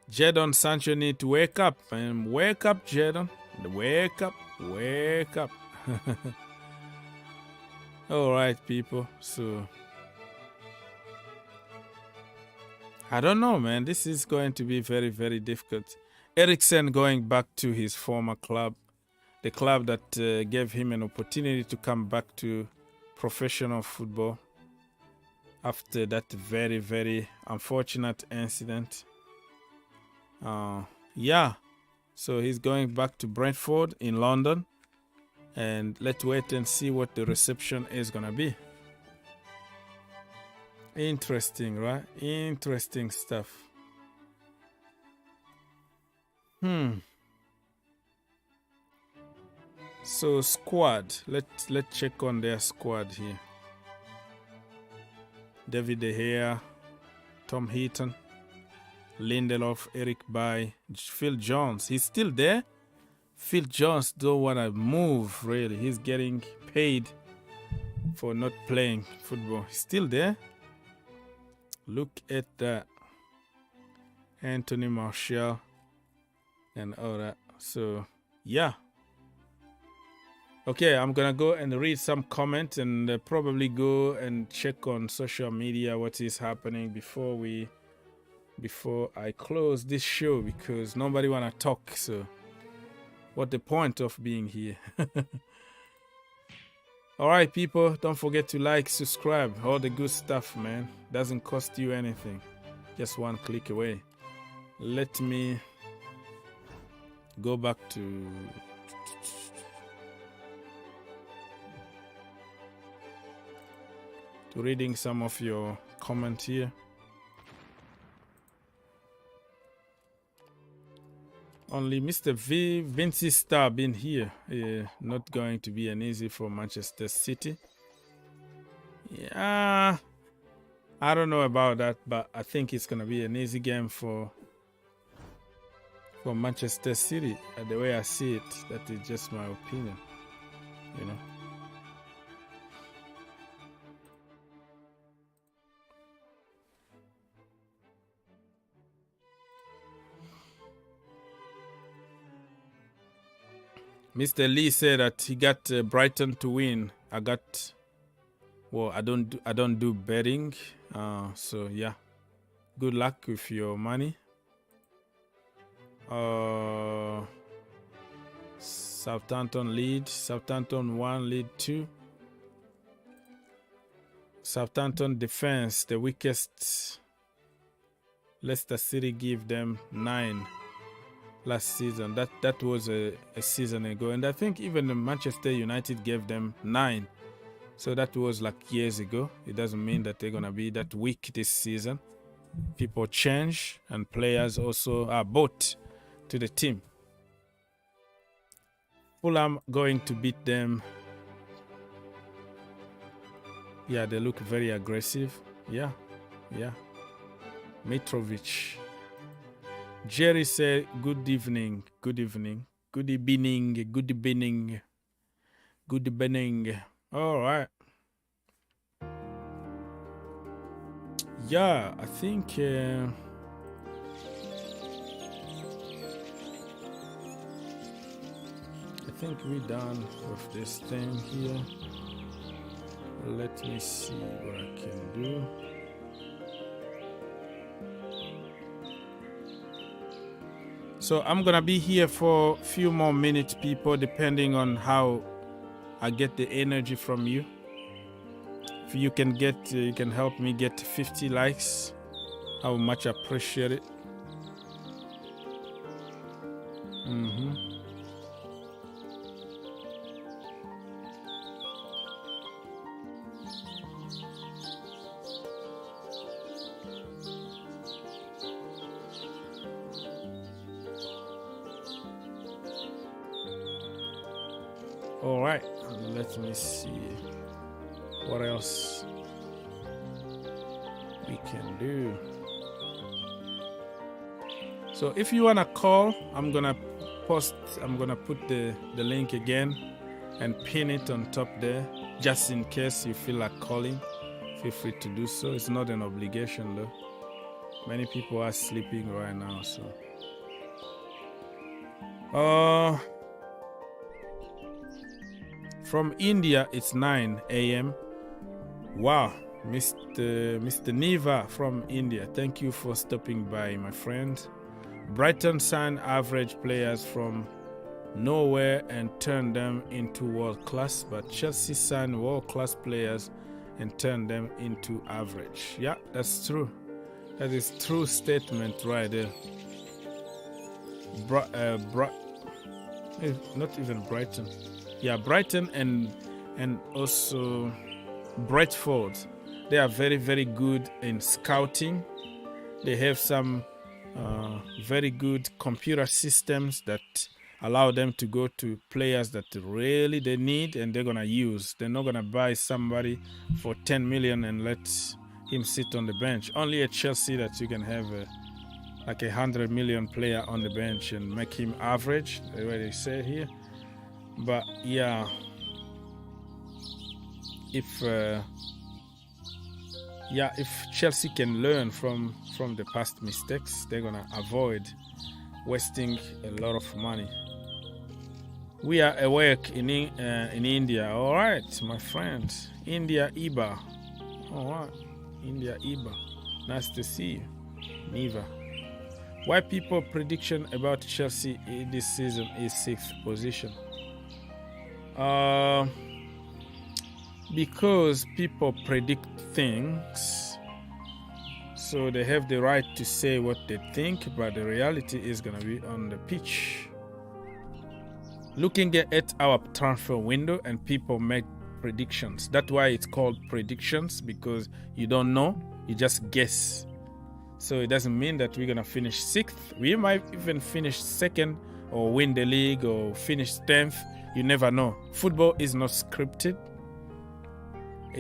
Jadon Sancho need to wake up, and wake up, Jadon. Wake up. All right, people. So I don't know, man. This is going to be very, very difficult. Eriksen going back to his former club, the club that gave him an opportunity to come back to professional football after that very, very unfortunate incident. Yeah, so he's going back to Brentford in London, and let's wait and see what the reception is gonna be. Interesting, right? Interesting stuff. So squad, let's check on their squad here. David De Gea, Tom Heaton, Lindelof, Eric Bailly, Phil Jones. He's still there. Phil Jones don't want to move, really. He's getting paid for not playing football. He's still there. Look at that. Anthony Martial and all that. So, yeah. Okay, I'm going to go and read some comments and probably go and check on social media what is happening before I close this show, because nobody want to talk. So what the point of being here? All right, people, don't forget to like, subscribe, all the good stuff, man. Doesn't cost you anything. Just one click away. let me go back to reading some of your comments here. Only Mr. Vinci Star been here. Not going to be an easy for Manchester City. Yeah, I don't know about that, but I think it's going to be an easy game for Manchester City. The way I see it, that is just my opinion, you know. Mr. Lee said that he got Brighton to win. I don't do betting, so yeah, good luck with your money. Southampton lead. Southampton 1, lead 2. Southampton defense, the weakest. Leicester City give them 9 last season. That was a season ago, and I think even Manchester United gave them 9. So that was like years ago. It doesn't mean that they're gonna be that weak this season. People change, and players also are bought to the team. Fulham going to beat them. Yeah, they look very aggressive. Yeah. Mitrovic. Jerry said, good evening. All right. Yeah, I think we're done with this thing here. Let me see what I can do. So I'm gonna be here for a few more minutes, people, depending on how I get the energy from you. If you can help me get 50 likes, I would much appreciate it. All right, let me see what else we can do. So if you wanna call, I'm gonna put the link again and pin it on top there, just in case you feel like calling. Feel free to do so. It's not an obligation though. Many people are sleeping right now, so from India, it's 9 a.m. Wow, Mr. Neva from India. Thank you for stopping by, my friend. Brighton signed average players from nowhere and turned them into world class, but Chelsea signed world class players and turned them into average. Yeah, that's true. That is true statement right there. Not even Brighton. Yeah, Brighton and also Brentford. They are very, very good in scouting. They have some very good computer systems that allow them to go to players that really they need and they're gonna use. They're not gonna buy somebody for 10 million and let him sit on the bench. Only at Chelsea that you can have like 100 million player on the bench and make him average, the way they say here. But yeah, if Chelsea can learn from the past mistakes, they're gonna avoid wasting a lot of money. We are awake in India. All right, my friend. India Iba. All right, India Iba. Nice to see you, Neva. Why people prediction about Chelsea this season is 6th position? Because people predict things, So they have the right to say what they think, but the reality is going to be on the pitch. Looking at our transfer window, and people make predictions. That's why it's called predictions, because you don't know, you just guess. So it doesn't mean that we're going to finish 6th. We might even finish 2nd or win the league or finish 10th. You never know. Football is not scripted.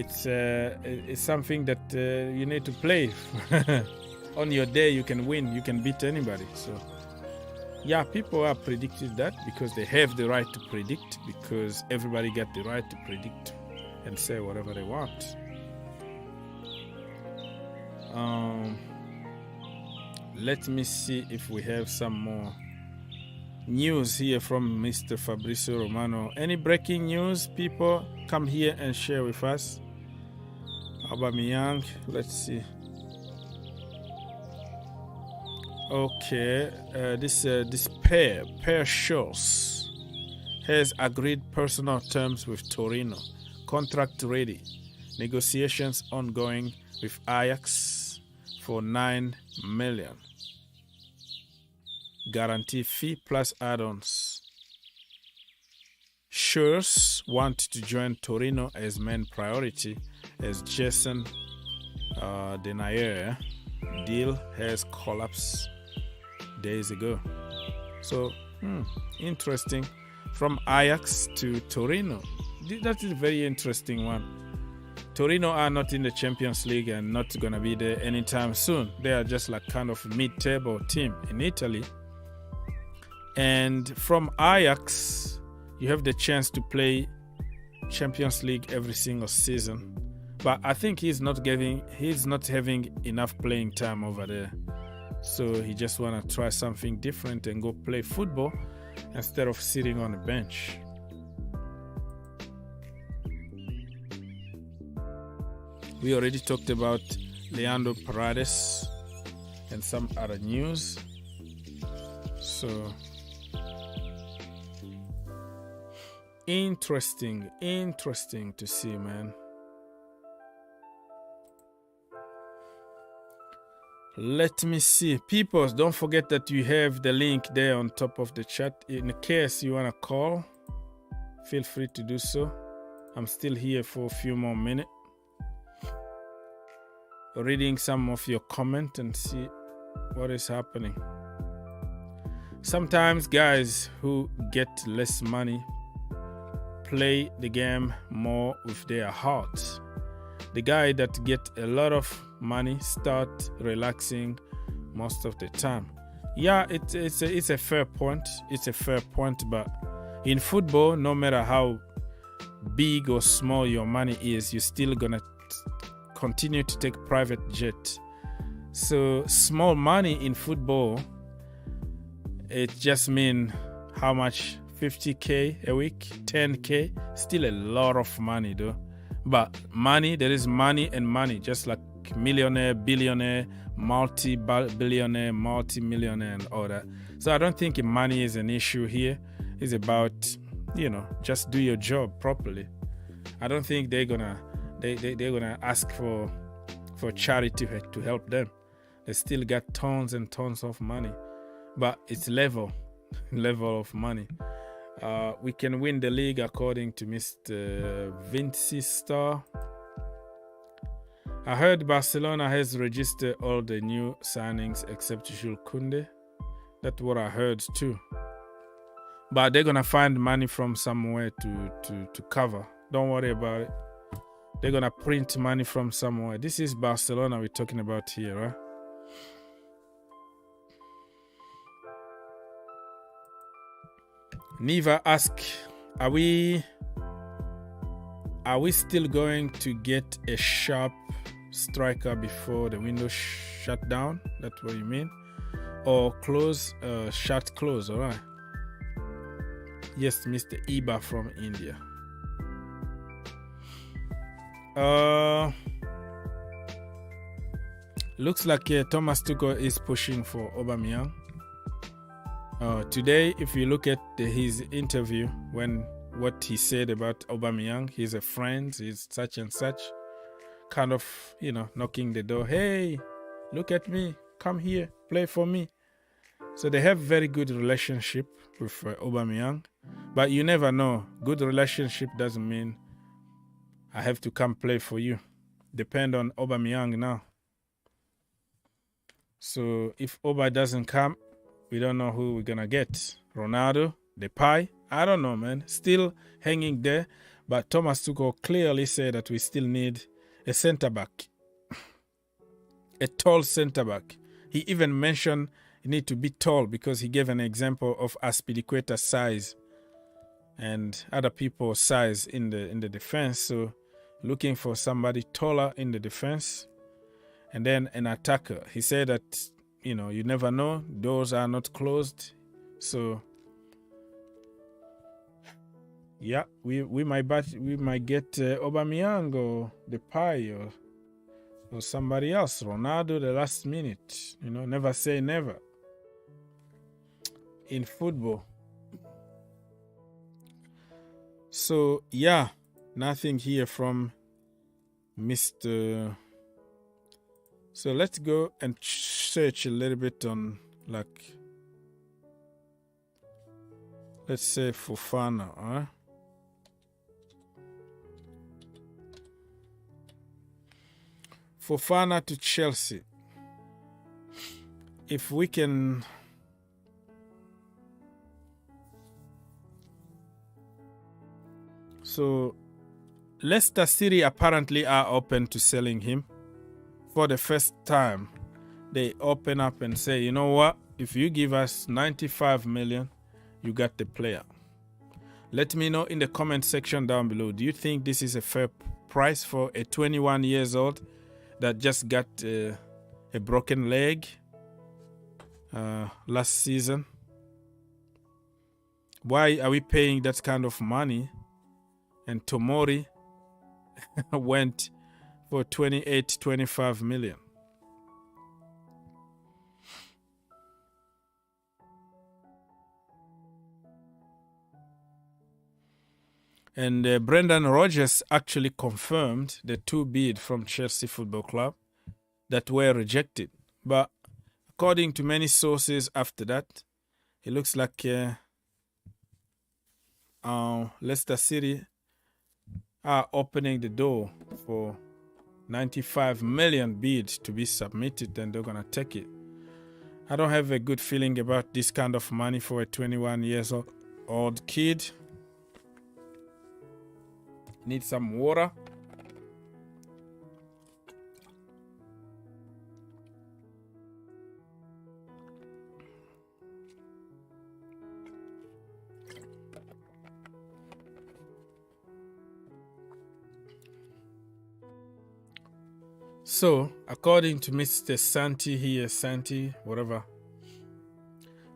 It's something that you need to play. On your day, you can win. You can beat anybody. So, yeah, people are predicting that because they have the right to predict, because everybody got the right to predict and say whatever they want. Let me see if we have some more news here from Mr. Fabrizio Romano. Any breaking news, people? Come here and share with us. Aubameyang, let's see. Okay, this pair shows has agreed personal terms with Torino. Contract ready. Negotiations ongoing with Ajax for 9 million. Guarantee fee plus add-ons. Schurz want to join Torino as main priority, as Jason Denayer deal has collapsed days ago. So, interesting. From Ajax to Torino. That is a very interesting one. Torino are not in the Champions League and not going to be there anytime soon. They are just like kind of mid-table team in Italy. And from Ajax, you have the chance to play Champions League every single season. But I think he's not having enough playing time over there. So he just want to try something different and go play football instead of sitting on the bench. We already talked about Leandro Paredes and some other news. So interesting to see, man. Let me see. People, don't forget that you have the link there on top of the chat. In case you want to call, feel free to do so. I'm still here for a few more minutes. Reading some of your comment and see what is happening. Sometimes guys who get less money play the game more with their heart. The guy that get a lot of money start relaxing most of the time. Yeah, it's a fair point. It's a fair point, but in football, no matter how big or small your money is, you're still gonna continue to take private jet. So small money in football, it just means how much? 50k a week, 10k, still a lot of money though. But money, there is money and money, just like millionaire, billionaire, multi-billionaire, multi-millionaire and all that. So I don't think money is an issue here. It's about, just do your job properly. I don't think they're gonna ask for charity to help them. They still got tons and tons of money, but it's level of money. We can win the league according to Mr. Vinci Star. I heard Barcelona has registered all the new signings except Jules Koundé. That's what I heard too. But they're gonna find money from somewhere to cover. Don't worry about it. They're gonna print money from somewhere. This is Barcelona we're talking about here, right? Niva ask, are we still going to get a sharp striker before the window shut down? That's what you mean? Or shut close, all right? Yes, Mr. Iba from India. Looks like Thomas Tuchel is pushing for Aubameyang. Today, if you look at his interview, what he said about Aubameyang, he's a friend, he's such and such, kind of, knocking the door. Hey, Look at me. Come here. Play for me. So they have very good relationship with Aubameyang. But you never know. Good relationship doesn't mean I have to come play for you. Depend on Aubameyang now. So if Oba doesn't come, we don't know who we're going to get. Ronaldo, Depay, I don't know, man. Still hanging there. But Thomas Tuchel clearly said that we still need a centre-back. A tall centre-back. He even mentioned you need to be tall because he gave an example of Azpilicueta's size and other people's size in the defense. So looking for somebody taller in the defense. And then an attacker. He said that, you never know. Doors are not closed. So, yeah, we might get Aubameyang or Depay or somebody else. Ronaldo the last minute. Never say never. In football. So, yeah, nothing here from Mr. So let's go and search a little bit on, let's say Fofana, huh? Fofana to Chelsea. If we can... So, Leicester City apparently are open to selling him. For the first time, they open up and say, you know what? If you give us 95 million, you got the player. Let me know in the comment section down below. Do you think this is a fair price for a 21 years old that just got a broken leg last season? Why are we paying that kind of money? And Tomori went for 25 million. And Brendan Rodgers actually confirmed the 2 bids from Chelsea Football Club that were rejected. But according to many sources after that, it looks like Leicester City are opening the door for 95 million bid to be submitted, and they're going to take it. I don't have a good feeling about this kind of money for a 21 years old kid. Need some water. So, according to Mr. Santi, whatever,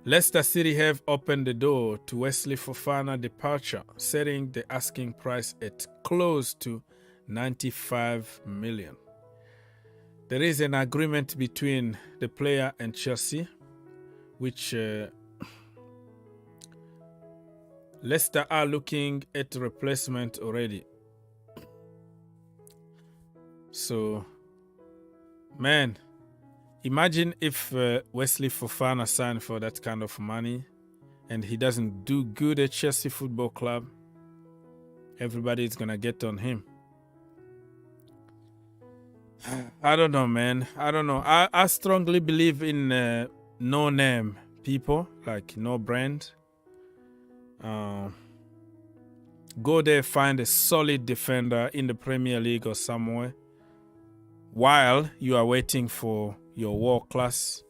Leicester City have opened the door to Wesley Fofana departure, setting the asking price at close to 95 million. There is an agreement between the player and Chelsea, which Leicester are looking at replacement already. So, man, imagine if Wesley Fofana signed for that kind of money and he doesn't do good at Chelsea Football Club. Everybody's going to get on him. I don't know, man. I don't know. I strongly believe in no-name people, like no brand. Go there, find a solid defender in the Premier League or somewhere, while you are waiting for your world class,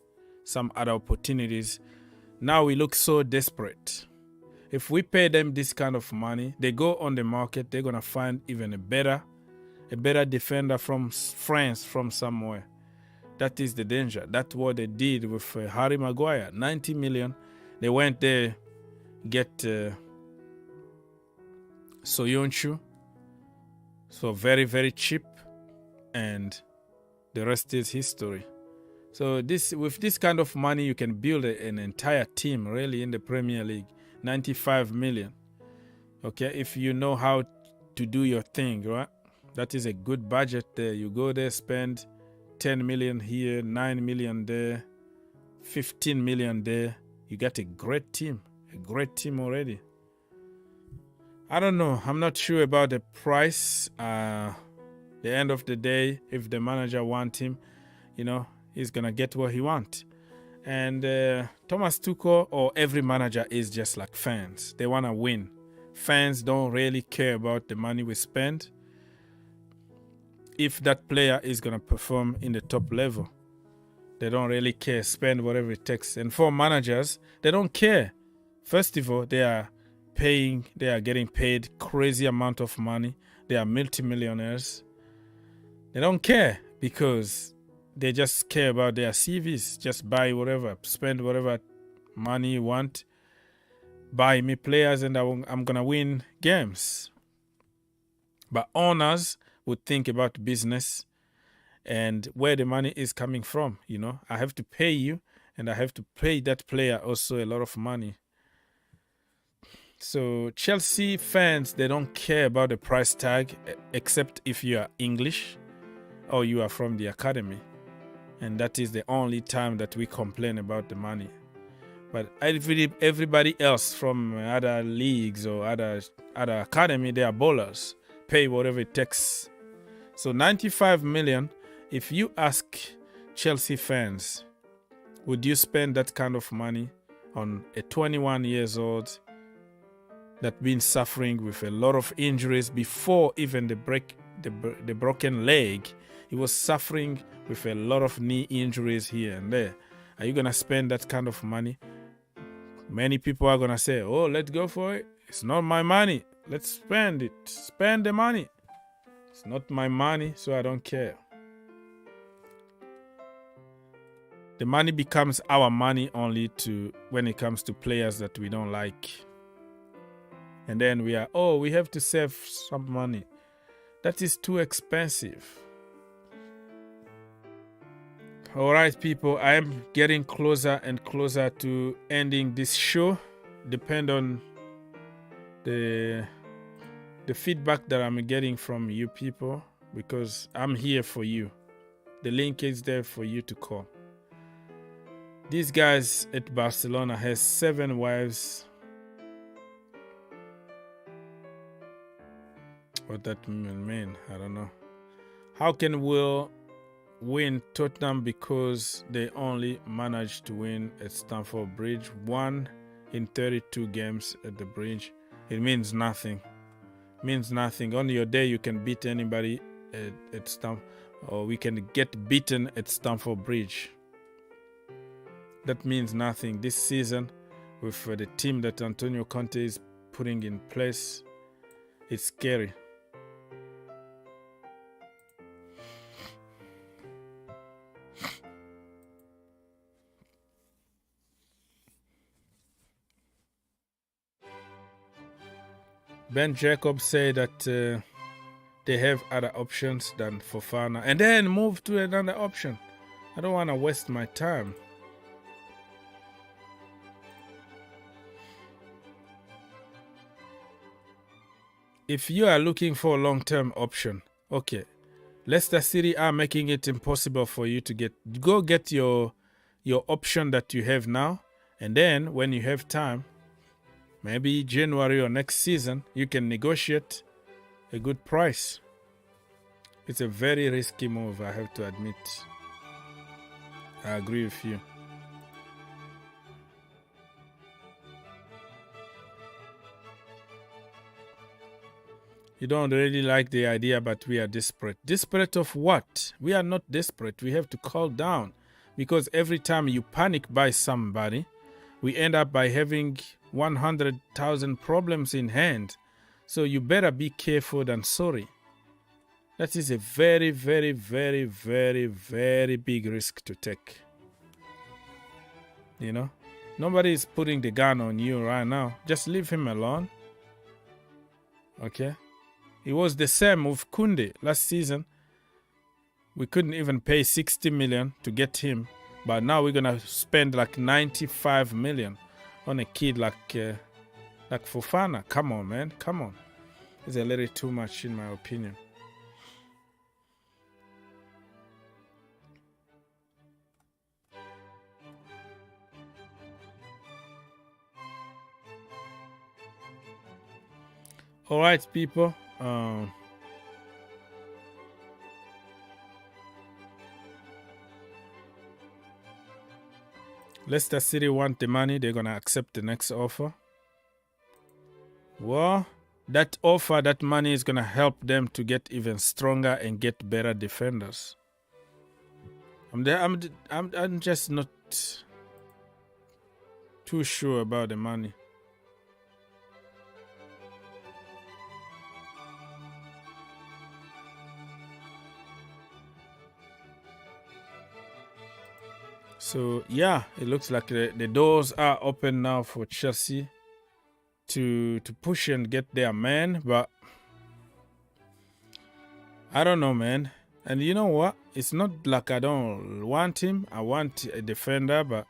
some other opportunities. Now we look so desperate. If we pay them this kind of money, they go on the market, they're going to find even a better defender from France, from somewhere. That is the danger. That's what they did with Harry Maguire. 90 million. They went there, get Soyuncu. So very, very cheap. And the rest is history. So with this kind of money, you can build an entire team really in the Premier League. 95 million. Okay, if you know how to do your thing, right? That is a good budget there. You go there, spend 10 million here, 9 million there, 15 million there. You got a great team already. I don't know. I'm not sure about the price. The end of the day, if the manager wants him, he's going to get what he wants. And Thomas Tuchel or every manager is just like fans. They want to win. Fans don't really care about the money we spend if that player is going to perform in the top level. They don't really care. Spend whatever it takes. And for managers, they don't care. First of all, they are getting paid crazy amount of money. They are multimillionaires. They don't care because they just care about their CVs. Just buy whatever, spend whatever money you want. Buy me players and I'm going to win games. But owners would think about business and where the money is coming from. I have to pay you and I have to pay that player also a lot of money. So Chelsea fans, they don't care about the price tag except if you are English or you are from the academy. And that is the only time that we complain about the money. But everybody else from other leagues or other academy, they are ballers. Pay whatever it takes. So 95 million, if you ask Chelsea fans, would you spend that kind of money on a 21 years old that been suffering with a lot of injuries before even the broken leg? He was suffering with a lot of knee injuries here and there. Are you going to spend that kind of money? Many people are going to say, oh, let's go for it. It's not my money. Let's spend it. Spend the money. It's not my money, so I don't care. The money becomes our money only when it comes to players that we don't like. And then we have to save some money. That is too expensive. All right, people, I am getting closer and closer to ending this show. Depend on the feedback that I'm getting from you people, because I'm here for you. The link is there for you to call. These guys at Barcelona has 7 wives. What that mean? I don't know. How can Will win Tottenham because they only managed to win at Stamford Bridge 1 in 32 games at the bridge? It means nothing. Means nothing. On your day you can beat anybody at Stamford, or we can get beaten at Stamford Bridge. That means nothing. This season, with the team that Antonio Conte is putting in place, it's scary. Ben Jacobs said that they have other options than Fofana, and then move to another option. I don't want to waste my time. If you are looking for a long-term option, okay, Leicester City are making it impossible for you to go get your option that you have now, and then when you have time, maybe January or next season, you can negotiate a good price. It's a very risky move, I have to admit. I agree with you. You don't really like the idea, but we are desperate. Desperate of what? We are not desperate. We have to calm down. Because every time you panic by somebody, we end up by having 100,000 problems in hand. So you better be careful than sorry. That is a very, very, very, very, very big risk to take. You know? Nobody is putting the gun on you right now. Just leave him alone. Okay? It was the same with Koundé last season. We couldn't even pay 60 million to get him. But now we're going to spend like 95 million on a kid like Fofana. Come on, man. Come on. It's a little too much in my opinion. All right, people. Leicester City want the money. They're going to accept the next offer. Well, that offer, that money is going to help them to get even stronger and get better defenders. I'm just not too sure about the money. So, yeah, it looks like the doors are open now for Chelsea to push and get their man. But I don't know, man. And you know what? It's not like I don't want him. I want a defender, but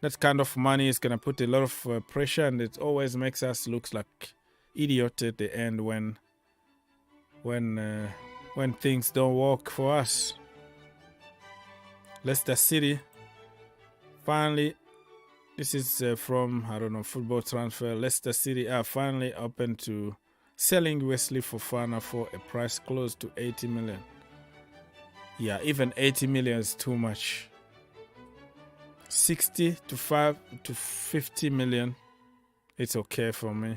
that kind of money is going to put a lot of pressure, and it always makes us look like idiot at the end when things don't work for us. Leicester City. Finally, this is from, I don't know, Football Transfer. Leicester City are finally open to selling Wesley Fofana for a price close to 80 million. Yeah, even 80 million is too much. 60 to 50 million, it's okay for me.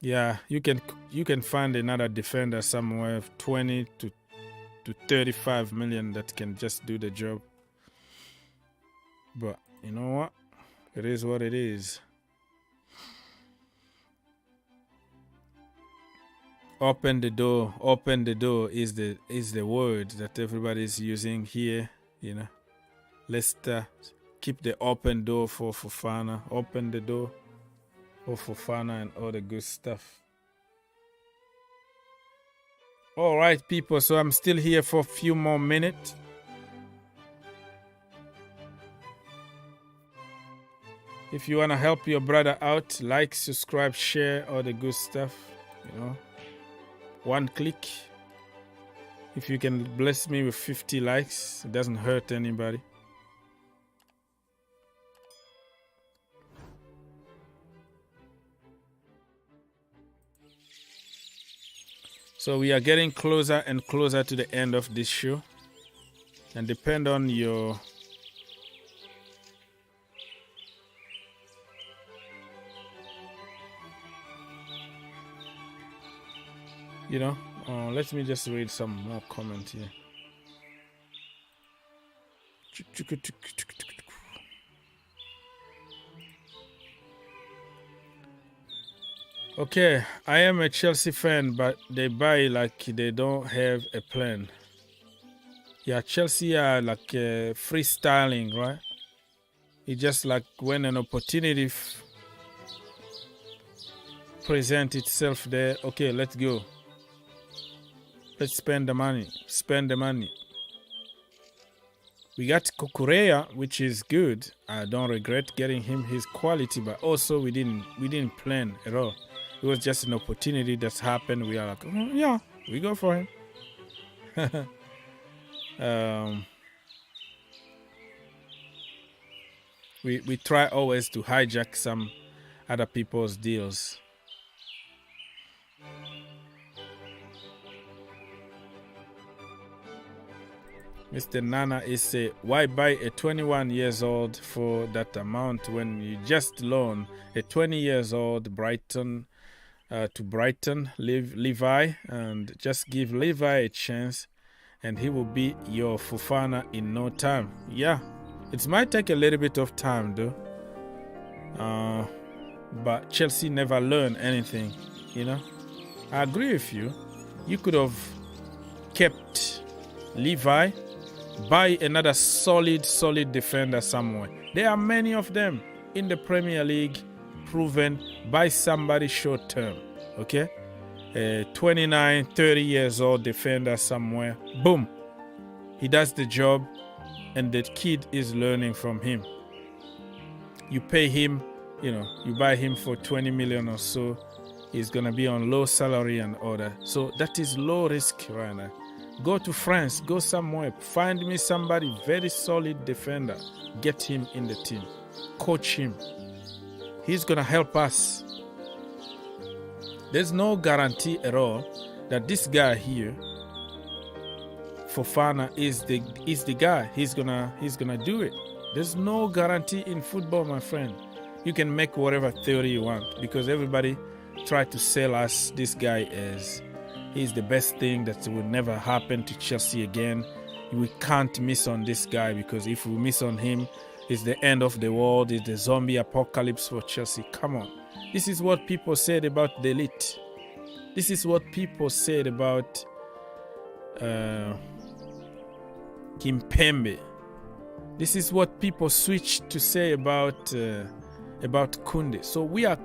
Yeah, you can find another defender somewhere, 20 to 35 million that can just do the job. But you know what? It is what it is. Open the door. Open the door is the word that everybody is using here. You know, Leicester keep the open door for Fofana. Open the door for Fofana and all the good stuff. All right, people. So I'm still here for a few more minutes. If you want to help your brother out, like, subscribe, share, all the good stuff, you know. One click. If you can bless me with 50 likes, it doesn't hurt anybody. So we are getting closer and closer to the end of this show. And depend on your... You know, let me just read some more comment here. Okay, I am a Chelsea fan, but they buy like they don't have a plan. Yeah, Chelsea are like freestyling, right? It's just like when an opportunity presents itself there, okay, let's go. Let's spend the money. Spend the money. We got Cucurella, which is good. I don't regret getting him his quality, but also we didn't plan at all. It was just an opportunity that's happened. We are like, oh, yeah, we go for him. We try always to hijack some other people's deals. Mr. Nana is say, why buy a 21 years old for that amount when you just loan a 20 years old Brighton to Brighton, Levi, and just give Levi a chance and he will be your Fofana in no time. Yeah, it might take a little bit of time though. But Chelsea never learned anything, you know. I agree with you. You could have kept Levi, buy another solid defender somewhere. There are many of them in the Premier League, proven. Buy somebody short term, okay? 29, 30 years old defender somewhere. Boom. He does the job and the kid is learning from him. You pay him, you know, you buy him for 20 million or so. He's going to be on low salary and all that. So that is low risk right now. Go to France, go somewhere, find me somebody very solid defender. Get him in the team. Coach him. He's going to help us. There's no guarantee at all that this guy here, Fofana, is the guy. He's gonna do it. There's no guarantee in football, my friend. You can make whatever theory you want, because everybody tried to sell us this guy as he's the best thing that will never happen to Chelsea again. We can't miss on this guy, because if we miss on him, it's the end of the world. It's the zombie apocalypse for Chelsea. Come on. This is what people said about the elite. This is what people said about Kimpembe. This is what people switched to say about Koundé. So we are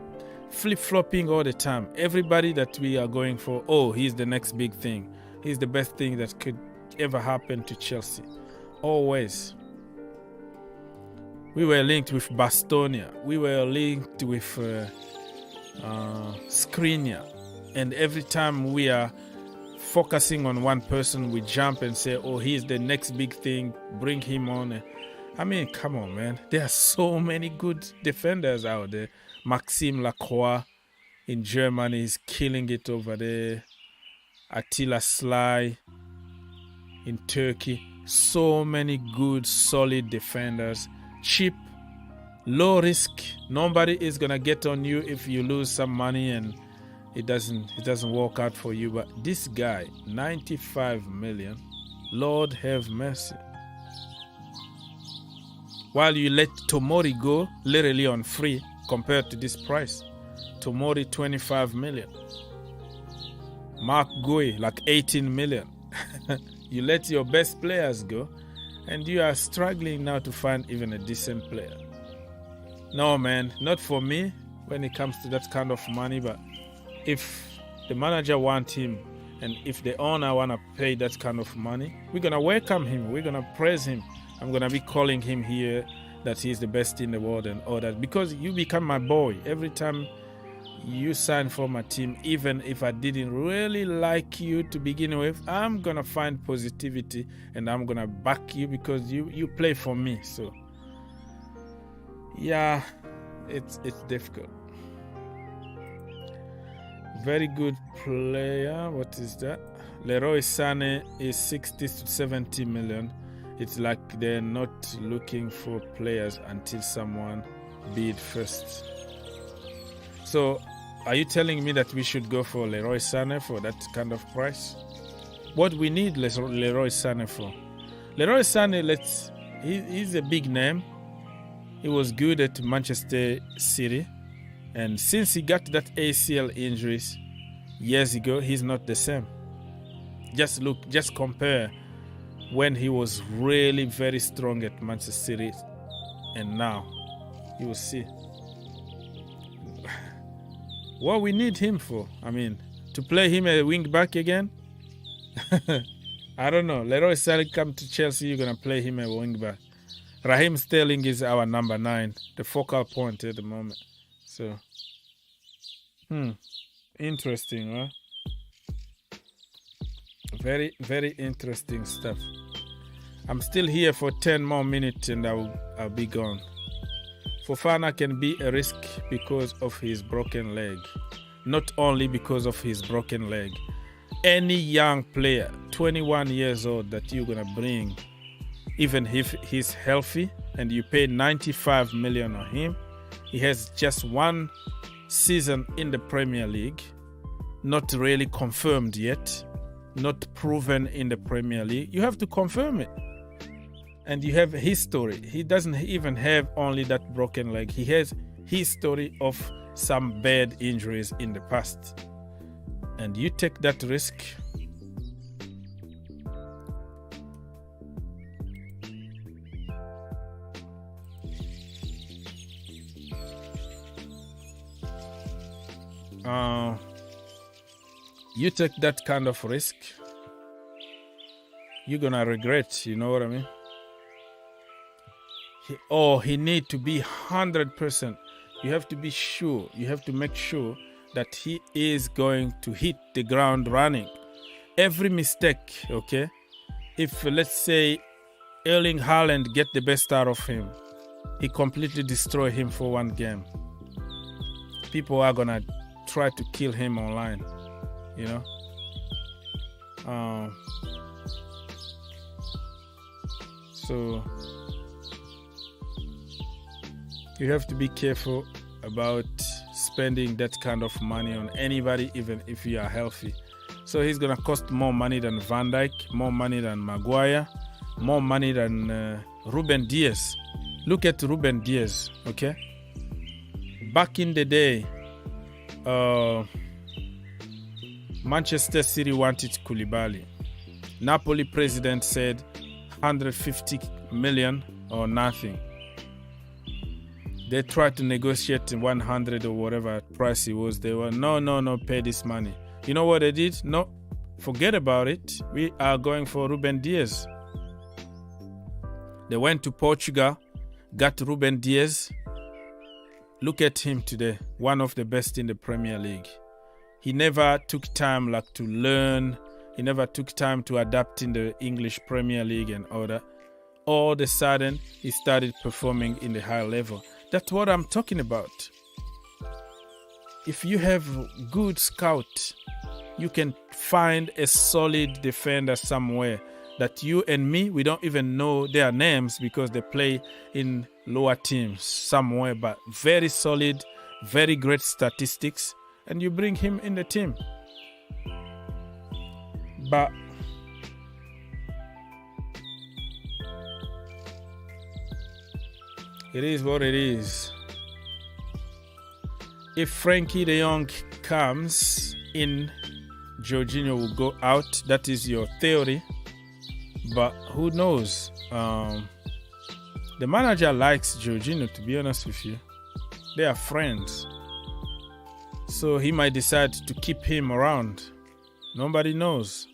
flip-flopping all the time. Everybody that we are going for, oh, he's the next big thing. He's the best thing that could ever happen to Chelsea. Always. We were linked with Bastonia. We were linked with Skriniar. And every time we are focusing on one person, we jump and say, oh, he's the next big thing. Bring him on. I mean, come on, man. There are so many good defenders out there. Maxime Lacroix in Germany is killing it over there. Attila Sly in Turkey. So many good, solid defenders. Cheap, low risk. Nobody is gonna get on you if you lose some money and it doesn't work out for you. But this guy, 95 million, Lord have mercy. While you let Tomori go literally on free compared to this price. Tomori 25 million. Mark Gui like 18 million. You let your best players go and you are struggling now to find even a decent player. No, man, not for me when it comes to that kind of money. But if the manager wants him and if the owner want to pay that kind of money, we're going to welcome him. We're going to praise him. I'm going to be calling him here that he's the best in the world and all that, because you become my boy. Every time you sign for my team, even if I didn't really like you to begin with, I'm going to find positivity and I'm going to back you because you play for me. So, yeah, it's difficult. Very good player. What is that? Leroy Sané is 60 to 70 million. It's like they're not looking for players until someone bid first. So, are you telling me that we should go for Leroy Sané for that kind of price? What we need Leroy Sané for? Leroy Sané, he's a big name. He was good at Manchester City. And since he got that ACL injuries years ago, he's not the same. Just compare when he was really very strong at Manchester City and now. You will see. What we need him for? I mean, to play him a wing back again? I don't know. Leroy Sané come to Chelsea, you're going to play him a wing back. Raheem Sterling is our number 9, the focal point at the moment. So, interesting, huh? Very, very interesting stuff. I'm still here for 10 more minutes and I'll be gone. Fofana can be a risk because of his broken leg. Not only because of his broken leg. Any young player, 21 years old, that you're going to bring, even if he's healthy and you pay 95 million on him, he has just one season in the Premier League, not really confirmed yet, not proven in the Premier League. You have to confirm it. And you have history. He doesn't even have only that broken leg. He has history of some bad injuries in the past. And you take that risk. You take that kind of risk, you're gonna regret, you know what I mean? He need to be 100%. You have to be sure. You have to make sure that he is going to hit the ground running. Every mistake, okay? If, let's say, Erling Haaland get the best out of him, he completely destroy him for one game. People are gonna try to kill him online, you know. So you have to be careful about spending that kind of money on anybody, even if you are healthy. So he's gonna cost more money than Van Dijk, more money than Maguire, more money than Ruben Diaz. Look at Ruben Diaz, okay? Back in the day, Manchester City wanted Koulibaly. Napoli president said 150 million or nothing. They tried to negotiate 100 or whatever price it was. They were, no, pay this money. You know what they did? No, forget about it. We are going for Ruben Diaz. They went to Portugal, got Ruben Diaz. Look at him today, one of the best in the Premier League. He never took time to learn. He never took time to adapt in the English Premier League and all that. All of a sudden, he started performing in the high level. That's what I'm talking about. If you have good scout, you can find a solid defender somewhere that you and me, we don't even know their names because they play in lower teams somewhere, but very solid, very great statistics, and you bring him in the team. But it is what it is. If Frankie de Jong comes in, Jorginho will go out. That is your theory. But who knows? The manager likes Jorginho, to be honest with you. They are friends. So he might decide to keep him around. Nobody knows.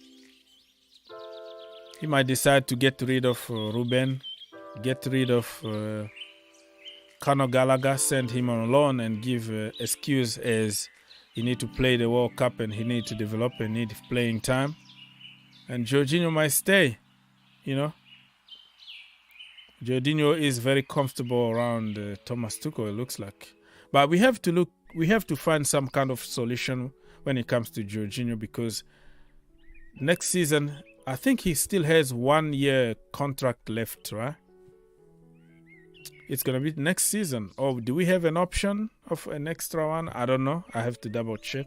He might decide to get rid of Ruben, get rid of Conor Gallagher, send him on loan and give excuse as he need to play the World Cup and he need to develop and need playing time. And Jorginho might stay, you know. Jorginho is very comfortable around Thomas Tuchel, it looks like. But we have to find some kind of solution when it comes to Jorginho, because next season, I think he still has 1 year contract left, right? It's going to be next season. Or do we have an option of an extra one? I don't know. I have to double check.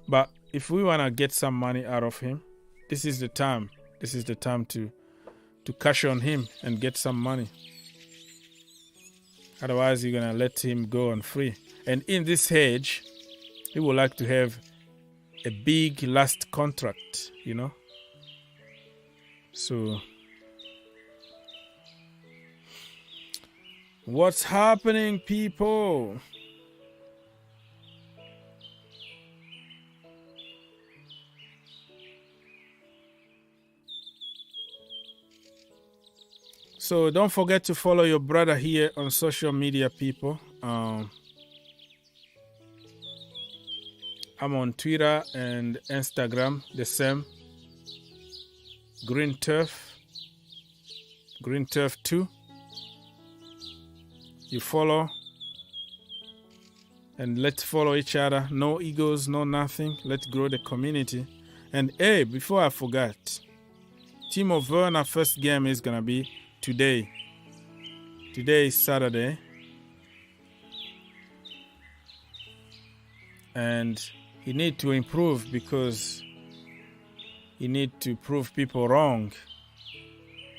But if we want to get some money out of him, this is the time. This is the time to cash on him and get some money. Otherwise, you're going to let him go on free. And in this age, he would like to have a big last contract, you know. So, what's happening, people? So don't forget to follow your brother here on social media, people. I'm on Twitter and Instagram, the same. Green Turf 2. You follow. And let's follow each other. No egos, no nothing. Let's grow the community. And hey, before I forgot, Timo Werner first game is going to be today. Today is Saturday. And he need to improve because he need to prove people wrong.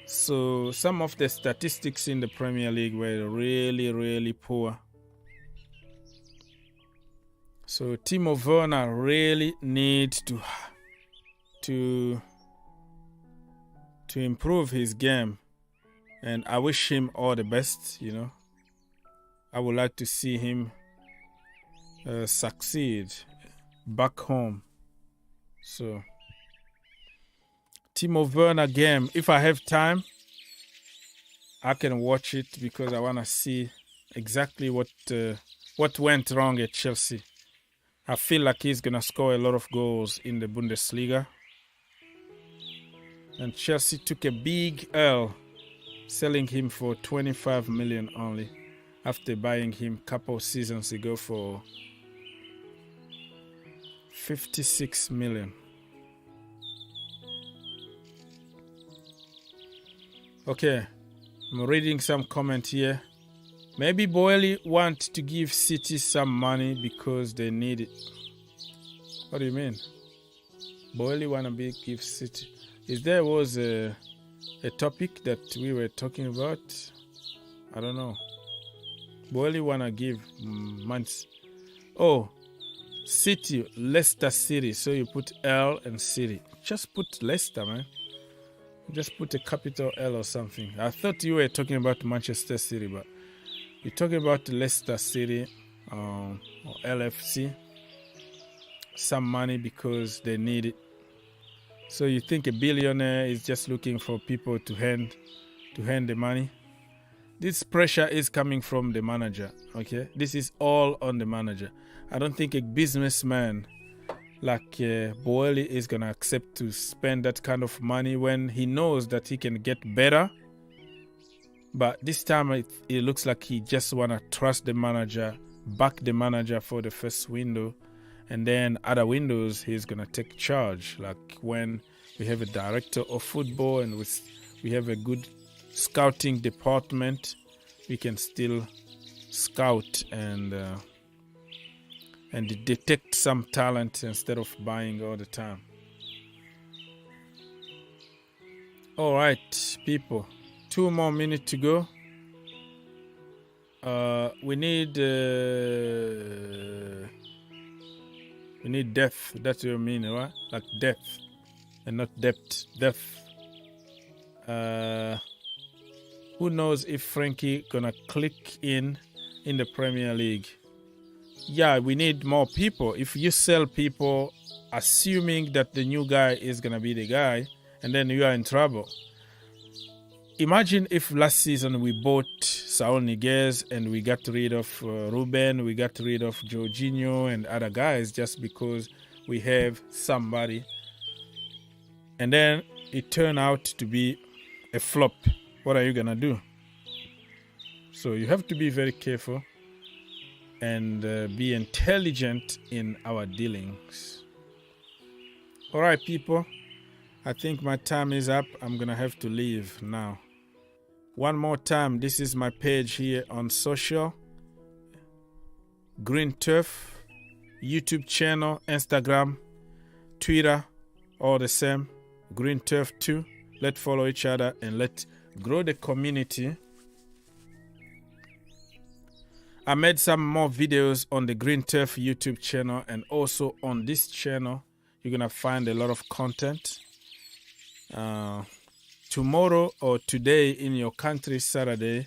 So some of the statistics in the Premier League were really, really poor. So Timo Werner really needs to improve his game. And I wish him all the best, you know. I would like to see him succeed back home. So, Timo Werner game. If I have time, I can watch it because I want to see exactly what went wrong at Chelsea. I feel like he's going to score a lot of goals in the Bundesliga. And Chelsea took a big L, selling him for 25 million only after buying him a couple seasons ago for 56 million. Okay, I'm reading some comment here. Maybe Boehly want to give City some money because they need it. What do you mean? Boehly wanna give City? Is there was a topic that we were talking about? I don't know. Boehly wanna give months. Oh, City, Leicester City. So you put L and City. Just put Leicester, man. Just put a capital L or something. I thought you were talking about Manchester City, but you're talking about Leicester City or LFC. Some money because they need it. So you think a billionaire is just looking for people to hand the money? This pressure is coming from the manager, okay? This is all on the manager. I don't think a businessman like Boehly is going to accept to spend that kind of money when he knows that he can get better. But this time it looks like he just want to trust the manager, back the manager for the first window. And then other windows, he's going to take charge. Like when we have a director of football and we have a good scouting department, we can still scout and detect some talent instead of buying all the time. All right, people. 2 more minutes to go. We need depth. That's what you mean, right? Like depth and not depth. Depth. Who knows if Frankie gonna click in the Premier League? Yeah, we need more people. If you sell people assuming that the new guy is gonna be the guy, and then you are in trouble. Imagine if last season we bought Saul Niguez and we got rid of Ruben, we got rid of Jorginho and other guys just because we have somebody. And then it turned out to be a flop. What are you going to do? So you have to be very careful and be intelligent in our dealings. All right, people. I think my time is up. I'm going to have to leave now. One more time, this is my page here on social. Green Turf, YouTube channel, Instagram, Twitter, all the same. Green Turf 2. Let's follow each other and let's grow the community. I made some more videos on the Green Turf YouTube channel and also on this channel. You're going to find a lot of content. Tomorrow or today in your country, Saturday,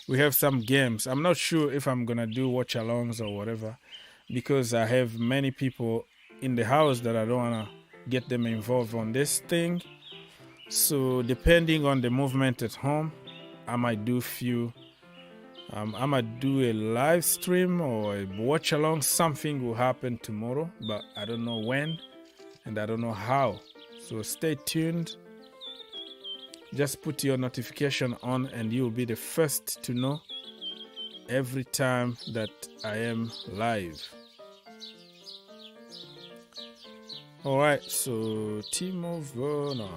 we have some games. I'm not sure if I'm going to do watch-alongs or whatever because I have many people in the house that I don't want to get them involved on this thing. So depending on the movement at home, I might do I might do a live stream or a watch-along. Something will happen tomorrow, but I don't know when and I don't know how. So stay tuned. Just put your notification on and you'll be the first to know every time that I am live. All right, so Timo Werner.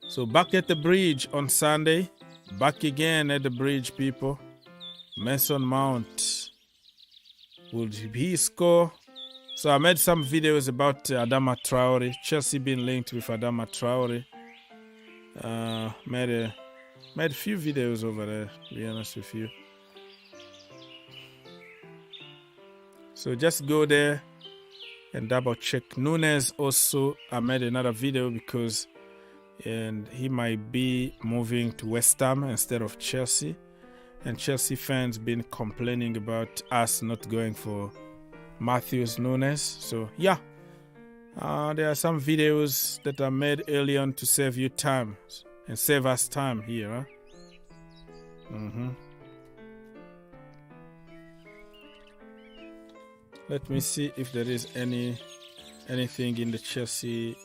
So back at the bridge on Sunday. Back again at the bridge, people. Mason Mount. Will he score? So I made some videos about Adama Traore. Chelsea being linked with Adama Traore. Made a few videos over there, to be honest with you. So just go there and double check. Younes also, I made another video because he might be moving to West Ham instead of Chelsea. And Chelsea fans been complaining about us not going for Matheus Nunes. So yeah. There are some videos that I made early on to save you time and save us time here. Huh? Let me see if there is anything in the Chelsea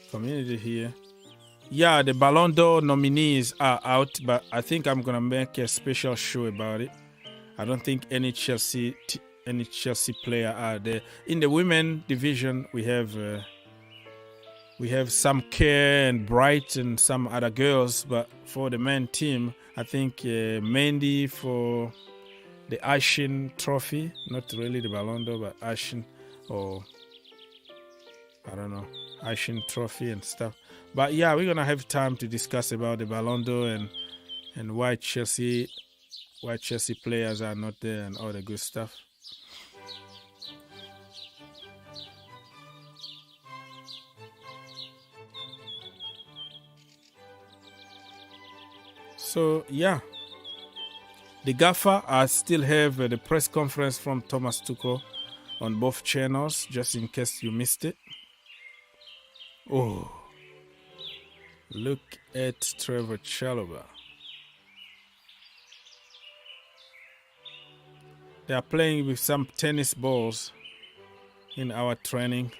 community here. Yeah, the Ballon d'Or nominees are out, but I think I'm going to make a special show about it. I don't think any Chelsea any Chelsea player out there. In the women division, we have some Kerr and Bright and some other girls, but for the men team, I think mainly for the Ashin Trophy, not really the Ballon d'Or, but Ashin, or I don't know, Ashin Trophy and stuff. But yeah, we're gonna have time to discuss about the Ballon d'Or and why Chelsea players are not there and all the good stuff. So yeah, the gaffer, I still have the press conference from Thomas Tuchel on both channels, just in case you missed it. Oh, look at Trevor Chalobah. They are playing with some tennis balls in our training.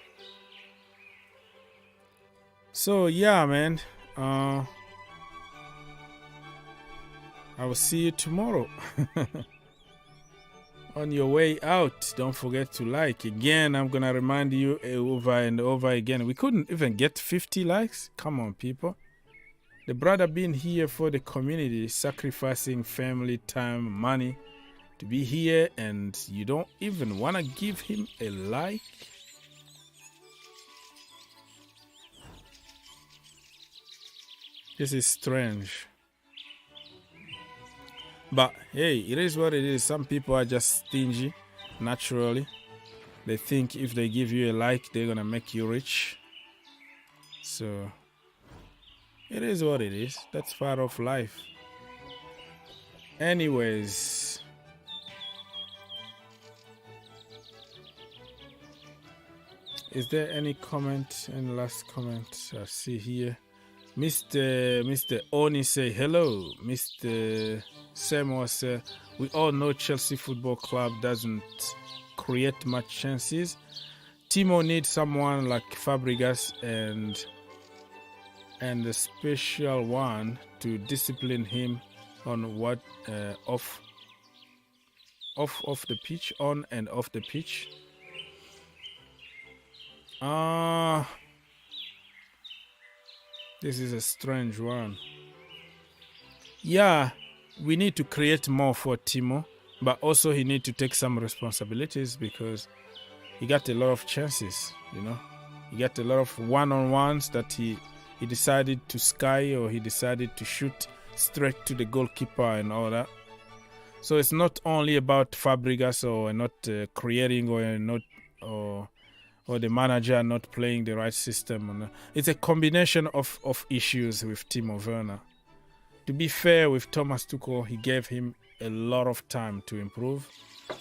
So yeah, man. I will see you tomorrow. On your way out, don't forget to like. Again, I'm going to remind you over and over again. We couldn't even get 50 likes. Come on, people. The brother being here for the community, sacrificing family time, money to be here, and you don't even want to give him a like. This is strange. But hey, it is what it is. Some people are just stingy naturally. They think if they give you a like, they're gonna make you rich. So it is what it is. That's part of life. Anyways, is there any comment? Any last comment I see here? Mr. Oni say hello. Mr. Samuel say, we all know Chelsea Football Club doesn't create much chances. Timo needs someone like Fabregas and a special one to discipline him on what off the pitch, on and off the pitch. This is a strange one. Yeah, we need to create more for Timo, but also he need to take some responsibilities because he got a lot of chances, you know. He got a lot of one-on-ones that he decided to sky, or he decided to shoot straight to the goalkeeper and all that. So it's not only about Fabregas or not creating or the manager not playing the right system. It's a combination of issues with Timo Werner. To be fair with Thomas Tuchel, he gave him a lot of time to improve.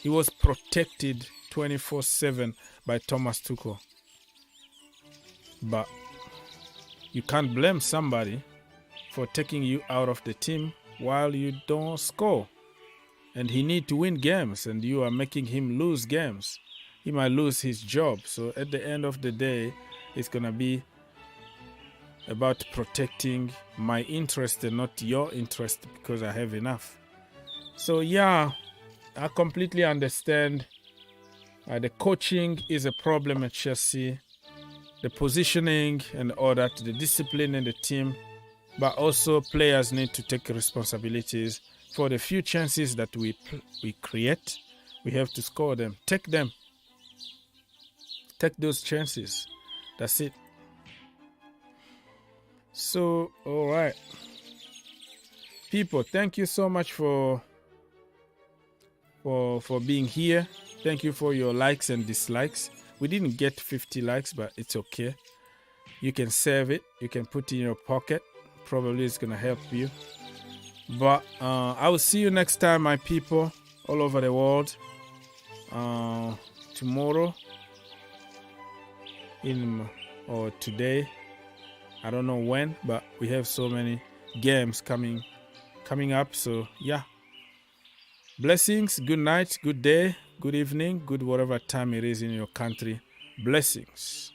He was protected 24/7 by Thomas Tuchel. But you can't blame somebody for taking you out of the team while you don't score. And he need to win games, and you are making him lose games. He might lose his job. So at the end of the day, it's going to be about protecting my interest and not your interest because I have enough. So yeah, I completely understand. The coaching is a problem at Chelsea. The positioning and all that, the discipline in the team. But also players need to take responsibilities for the few chances that we create. We have to score them. Take them. Take those chances. That's it. So, all right. People, thank you so much for being here. Thank you for your likes and dislikes. We didn't get 50 likes, but it's okay. You can save it. You can put it in your pocket. Probably it's going to help you. But I will see you next time, my people, all over the world. Tomorrow. Or today, I don't know when, but we have so many games coming up. So yeah, blessings, good night, good day, good evening, good whatever time it is in your country. Blessings.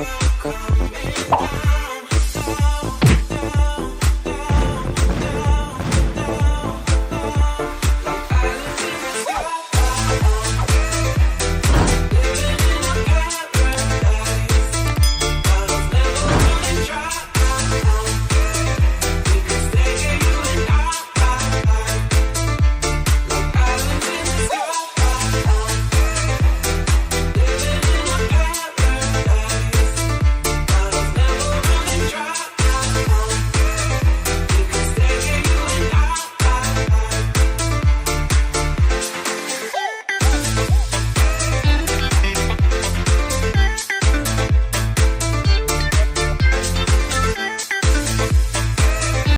Football.